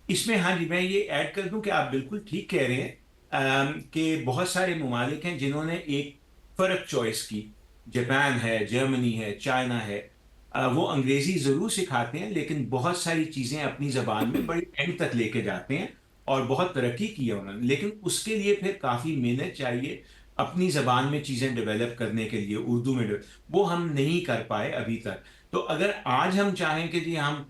इसमें। हाँ जी, मैं ये ऐड कर दूं कि आप बिल्कुल ठीक कह रहे हैं कि बहुत सारे ममालिक हैं जिन्होंने एक फर्क चॉइस की। जापान है, जर्मनी है, चाइना है, वो अंग्रेजी जरूर सिखाते हैं लेकिन बहुत सारी चीजें अपनी जबान में बड़ी एंड तक लेके जाते हैं और बहुत तरक्की की है उन्होंने। लेकिन उसके लिए फिर काफी मेहनत चाहिए अपनी जबान में चीजें डेवलप करने के लिए, उर्दू में वो हम नहीं कर पाए अभी तक। तो अगर आज हम चाहें कि जी हम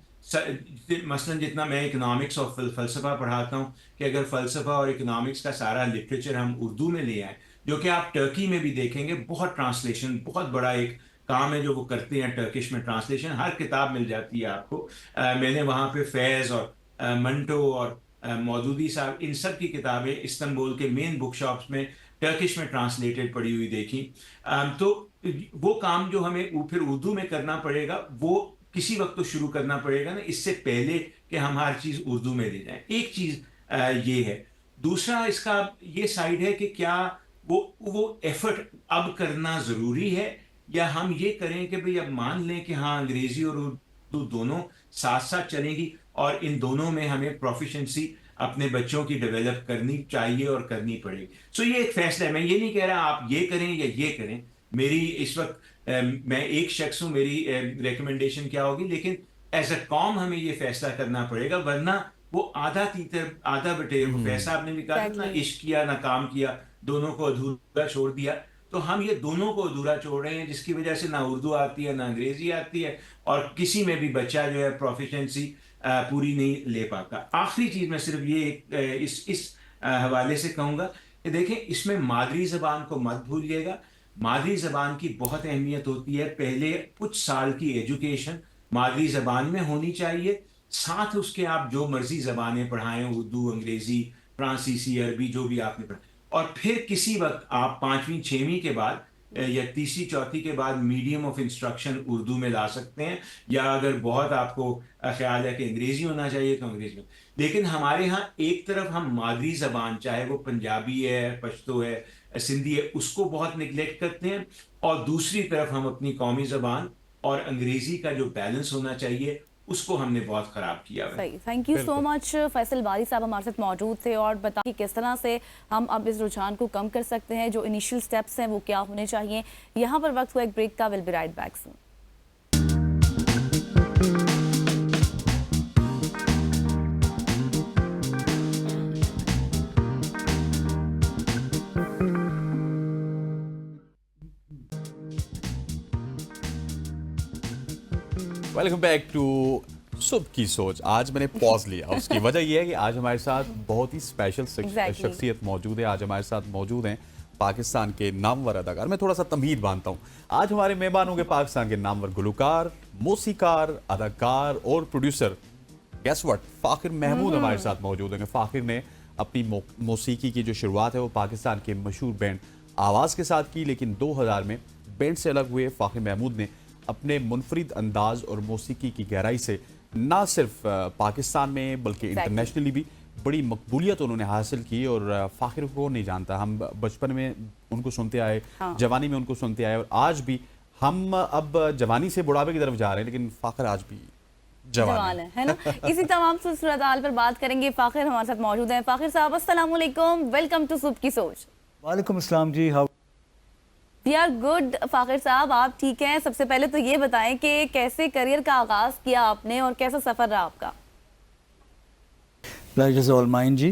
मसलन, जितना मैं इकोनॉमिक्स और फ़लसफ़ा पढ़ाता हूँ, कि अगर फ़लसफ़ा और इकोनॉमिक्स का सारा लिटरेचर हम उर्दू में ले आए, जो कि आप टर्की में भी देखेंगे, बहुत ट्रांसलेशन, बहुत बड़ा एक काम है जो वो करते हैं टर्किश में, ट्रांसलेशन हर किताब मिल जाती है आपको। मैंने वहाँ पे फैज़ और मंटो और मौदूदी साहब, इन सब की किताबें इस्तांबुल के मेन बुक शॉप्स में टर्किश में ट्रांसलेटेड पड़ी हुई देखी। तो वो काम जो हमें फिर उर्दू में करना पड़ेगा, वो किसी वक्त तो शुरू करना पड़ेगा ना, इससे पहले कि हम हर चीज़ उर्दू में ले जाएं। एक चीज़ ये है। दूसरा इसका ये साइड है कि क्या वो एफर्ट अब करना ज़रूरी है, या हम ये करें कि भाई अब मान लें कि हाँ अंग्रेज़ी और उर्दू दोनों साथ साथ चलेंगी और इन दोनों में हमें प्रोफिशेंसी अपने बच्चों की डेवलप करनी चाहिए और करनी पड़ेगी। सो ये एक फैसला है। मैं ये नहीं कह रहा आप ये करें या ये करें। मेरी इस वक्त मैं एक शख्स हूं, मेरी रिकमेंडेशन क्या होगी, लेकिन एज अ कॉम हमें ये फैसला करना पड़ेगा, वरना वो आधा तीतर आधा बटेर। फैसला आपने भी कहा ना, इश्क किया ना काम किया, दोनों को अधूरा छोड़ दिया, तो हम ये दोनों को अधूरा छोड़ रहे हैं, जिसकी वजह से ना उर्दू आती है ना अंग्रेजी आती है, और किसी में भी बच्चा जो है प्रोफिशेंसी पूरी नहीं ले पाता। आखिरी चीज मैं सिर्फ ये इस हवाले से कहूँगा कि देखें, इसमें मादरी ज़बान को मत भूलिएगा। मादरी ज़बान की बहुत अहमियत होती है। पहले कुछ साल की एजुकेशन मादरी ज़बान में होनी चाहिए, साथ उसके आप जो मर्जी ज़बानें पढ़ाएं, उर्दू, अंग्रेज़ी, फ्रांसीसी, अरबी, जो भी आपने पढ़ा, और फिर किसी वक्त आप 5वीं 6वीं के बाद या तीसरी चौथी के बाद मीडियम ऑफ इंस्ट्रक्शन उर्दू में ला सकते हैं, या अगर बहुत आपको ख्याल है कि अंग्रेजी होना चाहिए तो अंग्रेजी में। लेकिन हमारे यहाँ एक तरफ हम मादरी ज़बान, चाहे वो पंजाबी है, पश्तो है, सिंधी है, उसको बहुत निगलेक्ट करते हैं, और दूसरी तरफ हम अपनी कौमी ज़बान और अंग्रेजी का जो बैलेंस होना चाहिए उसको हमने बहुत खराब किया है। सही, thank you so much. Faisal बारी साहब हमारे साथ मौजूद थे और बता कि किस तरह से हम अब इस रुझान को कम कर सकते हैं, जो इनिशियल स्टेप्स हैं वो क्या होने चाहिए। यहाँ पर वक्त हुआ एक ब्रेक का, will be right back soon. Welcome back to सुबह की सोच। आज मैंने पॉज लिया, उसकी वजह यह है कि आज हमारे साथ बहुत ही स्पेशल शख्सियत मौजूद है। आज हमारे साथ मौजूद हैं पाकिस्तान के नामवर अदाकार। मैं थोड़ा सा तमहीद बांधता हूँ। आज हमारे मेहमान होंगे पाकिस्तान के नामवर गुलकार, मौसीकार, अदाकार और producer. Guess what, Fakhir Mahmood हमारे साथ मौजूद होंगे। फाखिर ने अपनी मौसीकी की जो शुरुआत है वो पाकिस्तान के मशहूर बैंड आवाज़ के साथ की, लेकिन 2000 में बैंड से अलग हुए फाखिर महमूद ने अपने मुनफरिद अंदाज और मौसीकी की गहराई से ना सिर्फ पाकिस्तान में बल्कि इंटरनेशनली भी बड़ी मकबूलियत उन्होंने हासिल की। और फाखिर को नहीं जानता, हम बचपन में उनको सुनते आए, जवानी में उनको सुनते आए, और आज भी हम अब जवानी से बुढ़ापे की तरफ जा रहे हैं, लेकिन फाखिर आज भी जवान है ना। इसी तमाम सूरत हाल पर बात करेंगे। फाखिर हमारे साथ मौजूद हैं। फाखिर साहब अस्सलाम वालेकुम, वेलकम टू सुबह की सोच। वालेकुम अस्सलाम जी, how we are good. Fakhir साहब आप ठीक हैं? सबसे पहले तो ये बताएं कि कैसे करियर का आगाज किया आपने और कैसा सफर रहा आपका? Pleasure is all mine ji,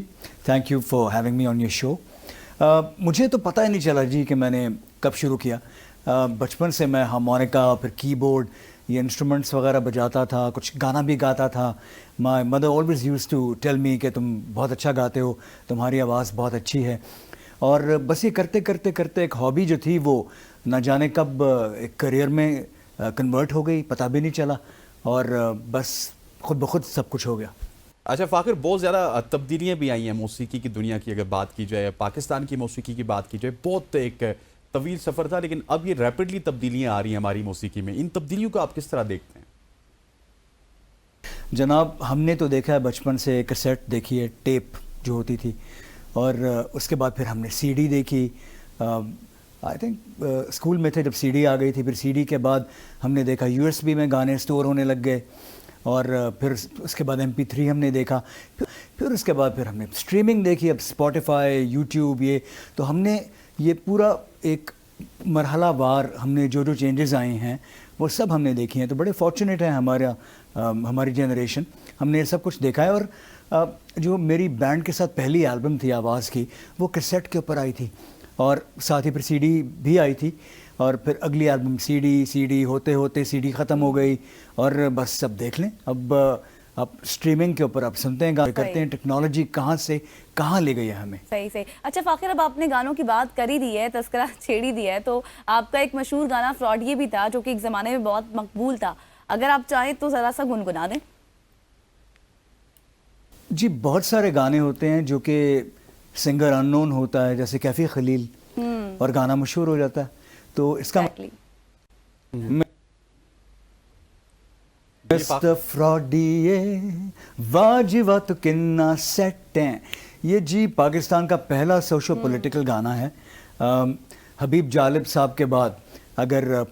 thank you for having me on your show. मुझे तो पता ही नहीं चला जी कि मैंने कब शुरू किया। बचपन से मैं हारमोनिका, फिर कीबोर्ड, ये इंस्ट्रूमेंट्स वगैरह बजाता था, कुछ गाना भी गाता था। My mother always used to tell me कि तुम बहुत अच्छा गाते हो, तुम्हारी आवाज़ बहुत अच्छी है। और बस ये करते करते करते एक हॉबी जो थी वो न जाने कब एक करियर में कन्वर्ट हो गई, पता भी नहीं चला, और बस खुद ब खुद सब कुछ हो गया। अच्छा फाखिर, बहुत ज़्यादा तब्दीलियाँ भी आई हैं मौसीकी की दुनिया की। अगर बात की जाए, पाकिस्तान की मौसीकी की बात की जाए, बहुत एक तवील सफ़र था, लेकिन अब ये रैपिडली तब्दीलियाँ आ रही हैं हमारी मौसीकी में। इन तब्दीलियों को आप किस तरह देखते हैं? जनाब, हमने तो देखा है बचपन से, कैसेट देखी है, टेप जो होती थी, और उसके बाद फिर हमने सीडी देखी। आई थिंक स्कूल में थे जब सीडी आ गई थी। फिर सीडी के बाद हमने देखा यूएसबी में गाने स्टोर होने लग गए, और फिर उसके बाद MP3 हमने देखा। फिर उसके बाद फिर हमने स्ट्रीमिंग देखी, अब स्पॉटिफाई, यूट्यूब, ये तो हमने ये पूरा एक मरहला वार हमने जो जो चेंजेस आए हैं वो सब हमने देखी हैं। तो बड़े फॉर्चुनेट हैं हमारी जनरेशन, हमने ये सब कुछ देखा है। और जो मेरी बैंड के साथ पहली एल्बम थी आवाज़ की, वो कैसेट के ऊपर आई थी, और साथ ही फिर सीडी भी आई थी, और फिर अगली एल्बम सीडी होते होते सीडी ख़त्म हो गई, और बस सब देख लें अब स्ट्रीमिंग के ऊपर आप सुनते हैं, गाने करते हैं। टेक्नोलॉजी कहाँ से कहाँ ले गई है हमें। सही। अच्छा फाखिर, अब आपने गानों की बात कर ही दी है, तस्करा छेड़ी दी है, तो आपका एक मशहूर गाना फ्रॉडिये भी था जो कि एक ज़माने में बहुत मकबूल था। अगर आप चाहें तो ज़रा सा गुनगुना दें। जी, बहुत सारे गाने होते हैं जो कि सिंगर अननोन होता है, जैसे कैफी खलील, और गाना मशहूर हो जाता है। तो इसका मिस्टर फ्रॉडिये वाजिवा तो किन्ना सेट हैं, ये जी पाकिस्तान का पहला सोशो पॉलिटिकल गाना है। हबीब जालिब साहब के बाद अगर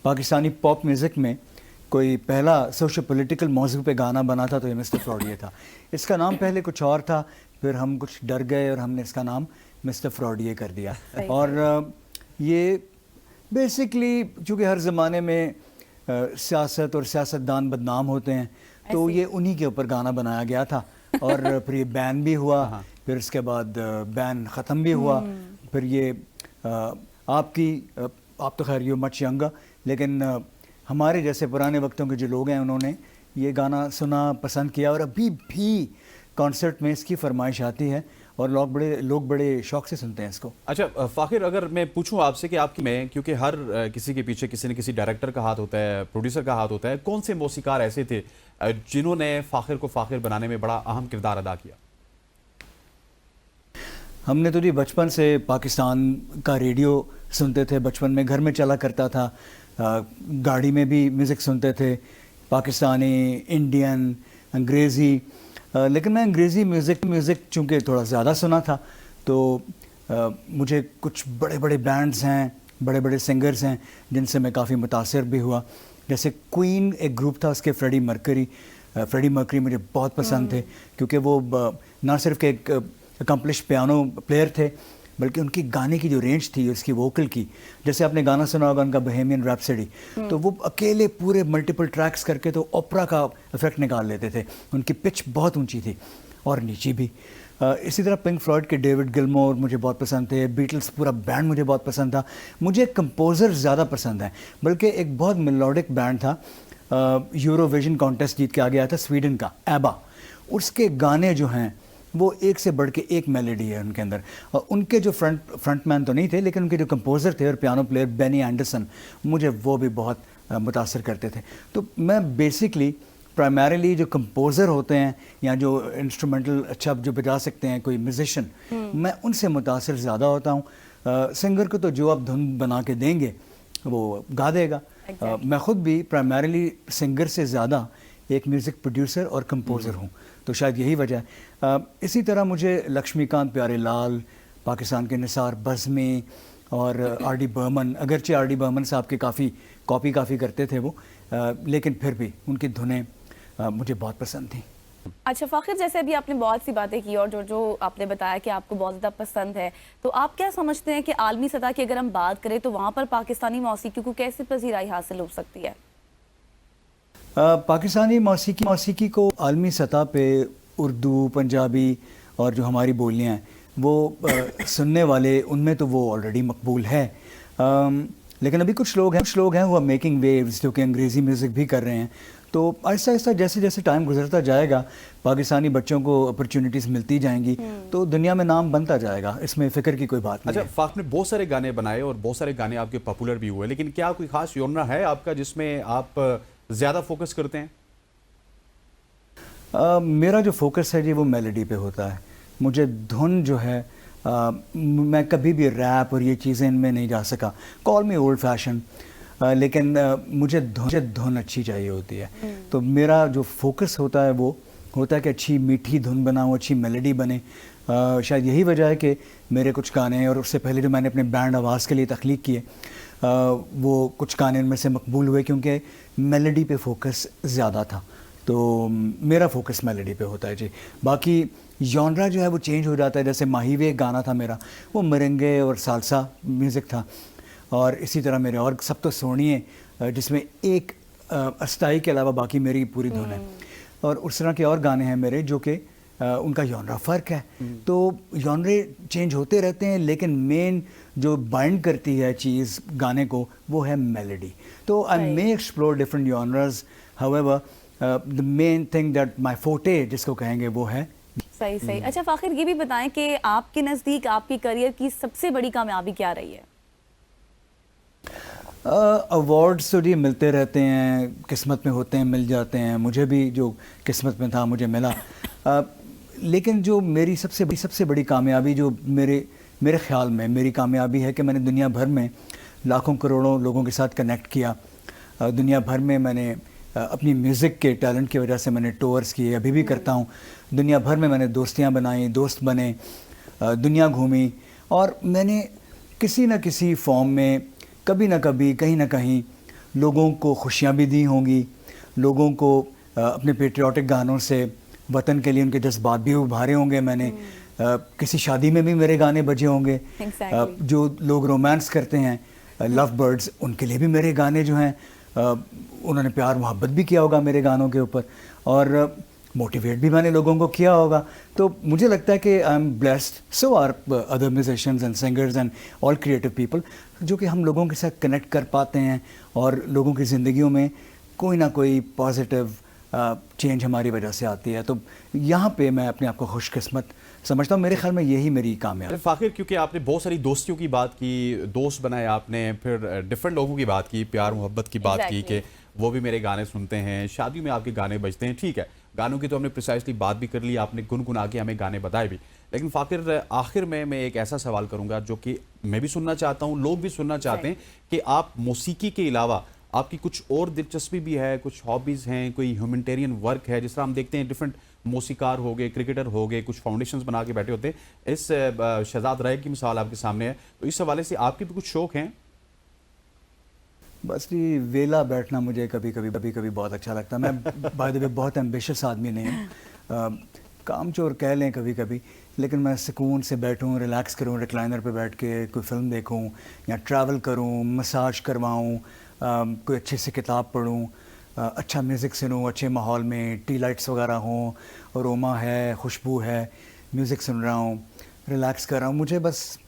पाकिस्तानी पॉप म्यूज़िक में कोई पहला सोशो पॉलिटिकल मौजू पे गाना बना था तो ये मिस्टर फ्रॉडिये था। इसका नाम पहले कुछ और था, फिर हम कुछ डर गए और हमने इसका नाम मिस्टर फ्रॉडिये कर दिया। और ये बेसिकली चूँकि हर ज़माने में सियासत और सियासतदान बदनाम होते हैं, तो ये उन्हीं के ऊपर गाना बनाया गया था। और फिर ये बैन भी हुआ, फिर इसके बाद बैन ख़त्म भी हुआ, फिर ये आपकी आप तो खैर यू मच यंगर, लेकिन हमारे जैसे पुराने वक्तों के जो लोग हैं उन्होंने ये गाना सुना, पसंद किया, और अभी भी कॉन्सर्ट में इसकी फरमाइश आती है और लोग बड़े शौक से सुनते हैं इसको। अच्छा फ़ाखिर, अगर मैं पूछूं आपसे कि आपकी में, क्योंकि हर किसी के पीछे किसी न किसी डायरेक्टर का हाथ होता है, प्रोड्यूसर का हाथ होता है, कौन से मौसीकार ऐसे थे जिन्होंने फ़ाखिर को फ़ाखिर बनाने में बड़ा अहम किरदार अदा किया? हमने तो जी बचपन से पाकिस्तान का रेडियो सुनते थे, बचपन में घर में चला करता था, गाड़ी में भी म्यूज़िक सुनते थे, पाकिस्तानी, इंडियन, अंग्रेज़ी, लेकिन मैं अंग्रेज़ी म्यूज़िक चूँकि थोड़ा ज़्यादा सुना था, तो मुझे कुछ बड़े बड़े बैंड्स हैं, बड़े बड़े सिंगर्स हैं जिनसे मैं काफ़ी मुतासिर भी हुआ। जैसे क्वीन एक ग्रुप था, उसके फ्रेडी मर्करी मुझे बहुत पसंद थे, क्योंकि वो ना सिर्फ एक अकम्पलिश पियानो प्लेयर थे, बल्कि उनकी गाने की जो रेंज थी, उसकी वोकल की, जैसे आपने गाना सुना होगा उनका बोहेमियन रैप्सोडी, तो वो अकेले पूरे मल्टीपल ट्रैक्स करके तो ओपरा का इफेक्ट निकाल लेते थे। उनकी पिच बहुत ऊंची थी और नीची भी। इसी तरह पिंक फ्लॉयड के डेविड गिलमोर मुझे बहुत पसंद थे, बीटल्स पूरा बैंड मुझे बहुत पसंद था। मुझे कंपोज़र ज़्यादा पसंद है, बल्कि एक बहुत मेलोडिक बैंड था, यूरोविजन कॉन्टेस्ट जीत के आ गया था स्वीडन का, एबा। उसके गाने जो हैं वो एक से बढ़ के एक मेलोडी है उनके अंदर, और उनके जो फ्रंटमैन तो नहीं थे, लेकिन उनके जो कंपोज़र थे और पियानो प्लेयर बेनी एंडरसन, मुझे वो भी बहुत मुतासर करते थे। तो मैं बेसिकली प्राइमरीली जो कंपोज़र होते हैं या जो इंस्ट्रूमेंटल अच्छा जो बजा सकते हैं, कोई म्यूजिशियन, मैं उनसे मुतासर ज़्यादा होता हूँ। सिंगर को तो जो आप धुन बना के देंगे वो गा देगा। मैं ख़ुद भी प्राइमरीली सिंगर से ज़्यादा एक म्यूज़िक प्रोड्यूसर और कंपोज़र हूँ, तो शायद यही वजह है। इसी तरह मुझे लक्ष्मीकांत प्यारेलाल, पाकिस्तान के निसार बज़मी और आर.डी. बर्मन, अगरचे आर.डी. बर्मन साहब के कॉपी काफ़ी करते थे वो, लेकिन फिर भी उनकी धुनें मुझे बहुत पसंद थी। अच्छा फ़ाखिर, जैसे अभी आपने बहुत सी बातें की और जो आपने बताया कि आपको बहुत ज़्यादा पसंद है, तो आप क्या समझते हैं कि आलमी सतह की अगर हम बात करें तो वहाँ पर पाकिस्तानी मौसीकी को कैसे पजीराई हासिल हो सकती है? पाकिस्तानी मौसीकी को आलमी सतह पे उर्दू, पंजाबी और जो हमारी बोलियाँ हैं वो सुनने वाले, उनमें तो वो ऑलरेडी मकबूल है। लेकिन अभी कुछ लोग हैं वो मेकिंग वेव्स, जो कि अंग्रेज़ी म्यूज़िक भी कर रहे हैं। तो आहिस्ता आहिस्ता जैसे जैसे टाइम गुजरता जाएगा, पाकिस्तानी बच्चों को अपॉर्चुनिटीज़ मिलती जाएंगी, तो दुनिया में नाम बनता जाएगा, इसमें फ़िक्र की कोई बात नहीं। अच्छा फ़ाखिर ने बहुत सारे गाने बनाए और बहुत सारे गाने आपके पॉपुलर भी हुए, लेकिन क्या कोई ख़ास जॉनरा है आपका जिसमें आप ज़्यादा फोकस करते हैं? मेरा जो फोकस है जी वो मेलोडी पे होता है। मुझे धुन जो है, मैं कभी भी रैप और ये चीज़ें इनमें नहीं जा सका, कॉल मी ओल्ड फैशन, लेकिन मुझे धुन अच्छी चाहिए होती है। तो मेरा जो फोकस होता है वो होता है कि अच्छी मीठी धुन बनाऊँ, अच्छी मेलोडी बने। शायद यही वजह है कि मेरे कुछ गाने, और उससे पहले जो मैंने अपने बैंड आवाज़ के लिए तख्लीक किए, वो कुछ गाने इनमें से मकबूल हुए क्योंकि मेलोडी पे फोकस ज़्यादा था। तो मेरा फोकस मेलोडी पे होता है जी। बाकी जॉनरा जो है वो चेंज हो जाता है। जैसे माहीवे गाना था मेरा, वो मरेंगे और सालसा म्यूज़िक था, और इसी तरह मेरे और सब तो सोनिए, जिसमें एक अस्ताई के अलावा बाकी मेरी पूरी धुन है। और उस तरह के और गाने हैं मेरे जो कि उनका जॉनरा फ़र्क है। तो जॉनरे चेंज होते रहते हैं, लेकिन मेन जो बाइंड करती है चीज़ गाने को वो है मेलोडी। तो I may explore different genres, however the main thing that my forte जिसको कहेंगे वो है। सही। अच्छा फ़ाखिर, ये भी बताएं कि आपके नज़दीक आपकी करियर की सबसे बड़ी कामयाबी क्या रही है? अवार्ड्स तो जी मिलते रहते हैं, किस्मत में होते हैं, मिल जाते हैं। मुझे भी जो किस्मत में था मुझे मिला। लेकिन जो मेरी सबसे बड़ी कामयाबी जो मेरे ख्याल में मेरी कामयाबी है कि मैंने दुनिया भर में लाखों करोड़ों लोगों के साथ कनेक्ट किया। दुनिया भर में मैंने अपनी म्यूज़िक के टैलेंट की वजह से मैंने टूर्स किए, अभी भी करता हूँ। दुनिया भर में मैंने दोस्तियाँ बनाई, दोस्त बने, दुनिया घूमी, और मैंने किसी न किसी फॉर्म में कभी ना कभी कहीं ना कहीं लोगों को खुशियाँ भी दी होंगी, लोगों को अपने पेट्रियाटिक गानों से वतन के लिए उनके जज्बात भी उभारे होंगे मैंने। किसी शादी में भी मेरे गाने बजे होंगे। जो लोग रोमांस करते हैं, लव बर्ड्स, उनके लिए भी मेरे गाने जो हैं उन्होंने प्यार मोहब्बत भी किया होगा मेरे गानों के ऊपर। और मोटिवेट भी मैंने लोगों को किया होगा। तो मुझे लगता है कि I am blessed, so are other musicians and singers and all creative people, जो कि हम लोगों के साथ कनेक्ट कर पाते हैं और लोगों की ज़िंदगियों में कोई ना कोई पॉजिटिव चेंज हमारी वजह से आती है। तो यहाँ पे मैं अपने आप को खुशकिस्मत समझता हूँ। मेरे ख्याल में यही मेरी कामयाबी। फ़ाखिर, क्योंकि आपने बहुत सारी दोस्तियों की बात की, दोस्त बनाए आपने, फिर डिफरेंट लोगों की बात की, प्यार मोहब्बत की बात की कि वो भी मेरे गाने सुनते हैं, शादी में आपके गाने बजते हैं। ठीक है, गानों की तो हमने प्रिसाइसली बात भी कर ली, आपने गुनगुना के हमें गाने बताए भी। लेकिन फ़ाखिर, आखिर में मैं एक ऐसा सवाल करूँगा जो कि मैं भी सुनना चाहता हूँ, लोग भी सुनना चाहते हैं कि आप मौसीकी के अलावा आपकी कुछ और दिलचस्पी भी है, कुछ हॉबीज़ हैं, कोई ह्यूमैनिटेरियन वर्क है, जिस तरह हम देखते हैं डिफरेंट मौसीकार हो गए, क्रिकेटर हो गए, कुछ फाउंडेशंस बना के बैठे होते हैं। इस शहजाद राय की मिसाल आपके सामने है, तो इस हवाले से आपके भी कुछ शौक हैं? बस ये वेला बैठना मुझे कभी कभी बहुत अच्छा लगता है। मैं बाय द वे बहुत एम्बिशियस आदमी नहीं हूँ, कामचोर कह लें कभी कभी, लेकिन मैं सुकून से बैठूं, रिलैक्स करूं, रिक्लाइनर पे बैठ के कोई फिल्म देखूं या ट्रैवल करूं, मसाज करवाऊं, कोई अच्छी सी किताब पढूं, अच्छा म्यूज़िक सुनूं, अच्छे माहौल में टी लाइट्स वगैरह हों, अरोमा है, खुशबू है, म्यूज़िक सुन रहा हूँ, रिलैक्स कर रहा हूँ। मुझे बस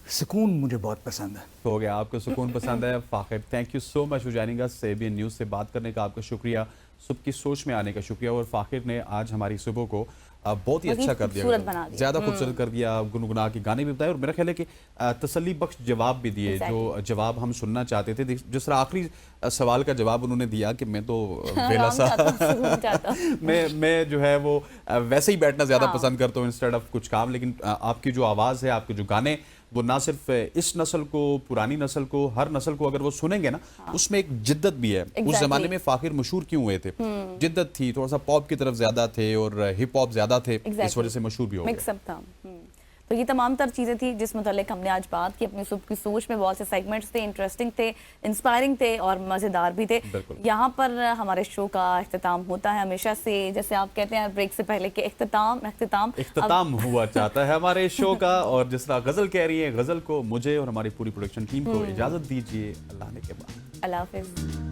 सुकून मुझे बहुत पसंद है। हो गया, आपको सुकून पसंद है। Fakhir, thank you so much for joining us. ABN news से बात करने का आपका शुक्रिया, सुबह की सोच में आने का शुक्रिया। और फ़ाखिर ने आज हमारी सुबह को बहुत ही अच्छा कर दिया, ज़्यादा खूबसूरत कर दिया, गुनगुना के गाने भी बताए और मेरा ख्याल है कि तसल्ली बख्श जवाब भी दिए, जो जवाब हम सुनना चाहते थे। जिस तरह आखिरी सवाल का जवाब उन्होंने दिया कि मैं तो वेला सा मैं जो है वो वैसे ही बैठना ज़्यादा पसंद करता हूँ इंस्टेड ऑफ कुछ काम। लेकिन आपकी जो आवाज़ है, आपके जो गाने, वो ना सिर्फ इस नस्ल को, पुरानी नस्ल को, हर नस्ल को अगर वो सुनेंगे ना, उसमें एक जिद्दत भी है। उस जमाने में फ़ाखिर मशहूर क्यों हुए थे? जिद्दत थी, थोड़ा सा पॉप की तरफ ज्यादा थे और हिप हॉप ज्यादा थे, इस वजह से मशहूर भी हो गए। तो ये तमाम तर चीज़ें थी जिस मुतालिक हमने आज बात की। अपनी सुबह की सोच में बहुत से सेगमेंट्स थे, इंटरेस्टिंग थे, इंस्पायरिंग थे और मज़ेदार भी थे। यहाँ पर हमारे शो का इख्तिताम होता है हमेशा से, जैसे आप कहते हैं ब्रेक से पहले के इख्तिताम हुआ चाहता है हमारे शो का। और जिस तरह गज़ल कह रही है, गज़ल को, मुझे और हमारी पूरी प्रोडक्शन टीम को इजाज़त दीजिए। अल्लाह ने के बाद, अल्लाह हाफ़िज़।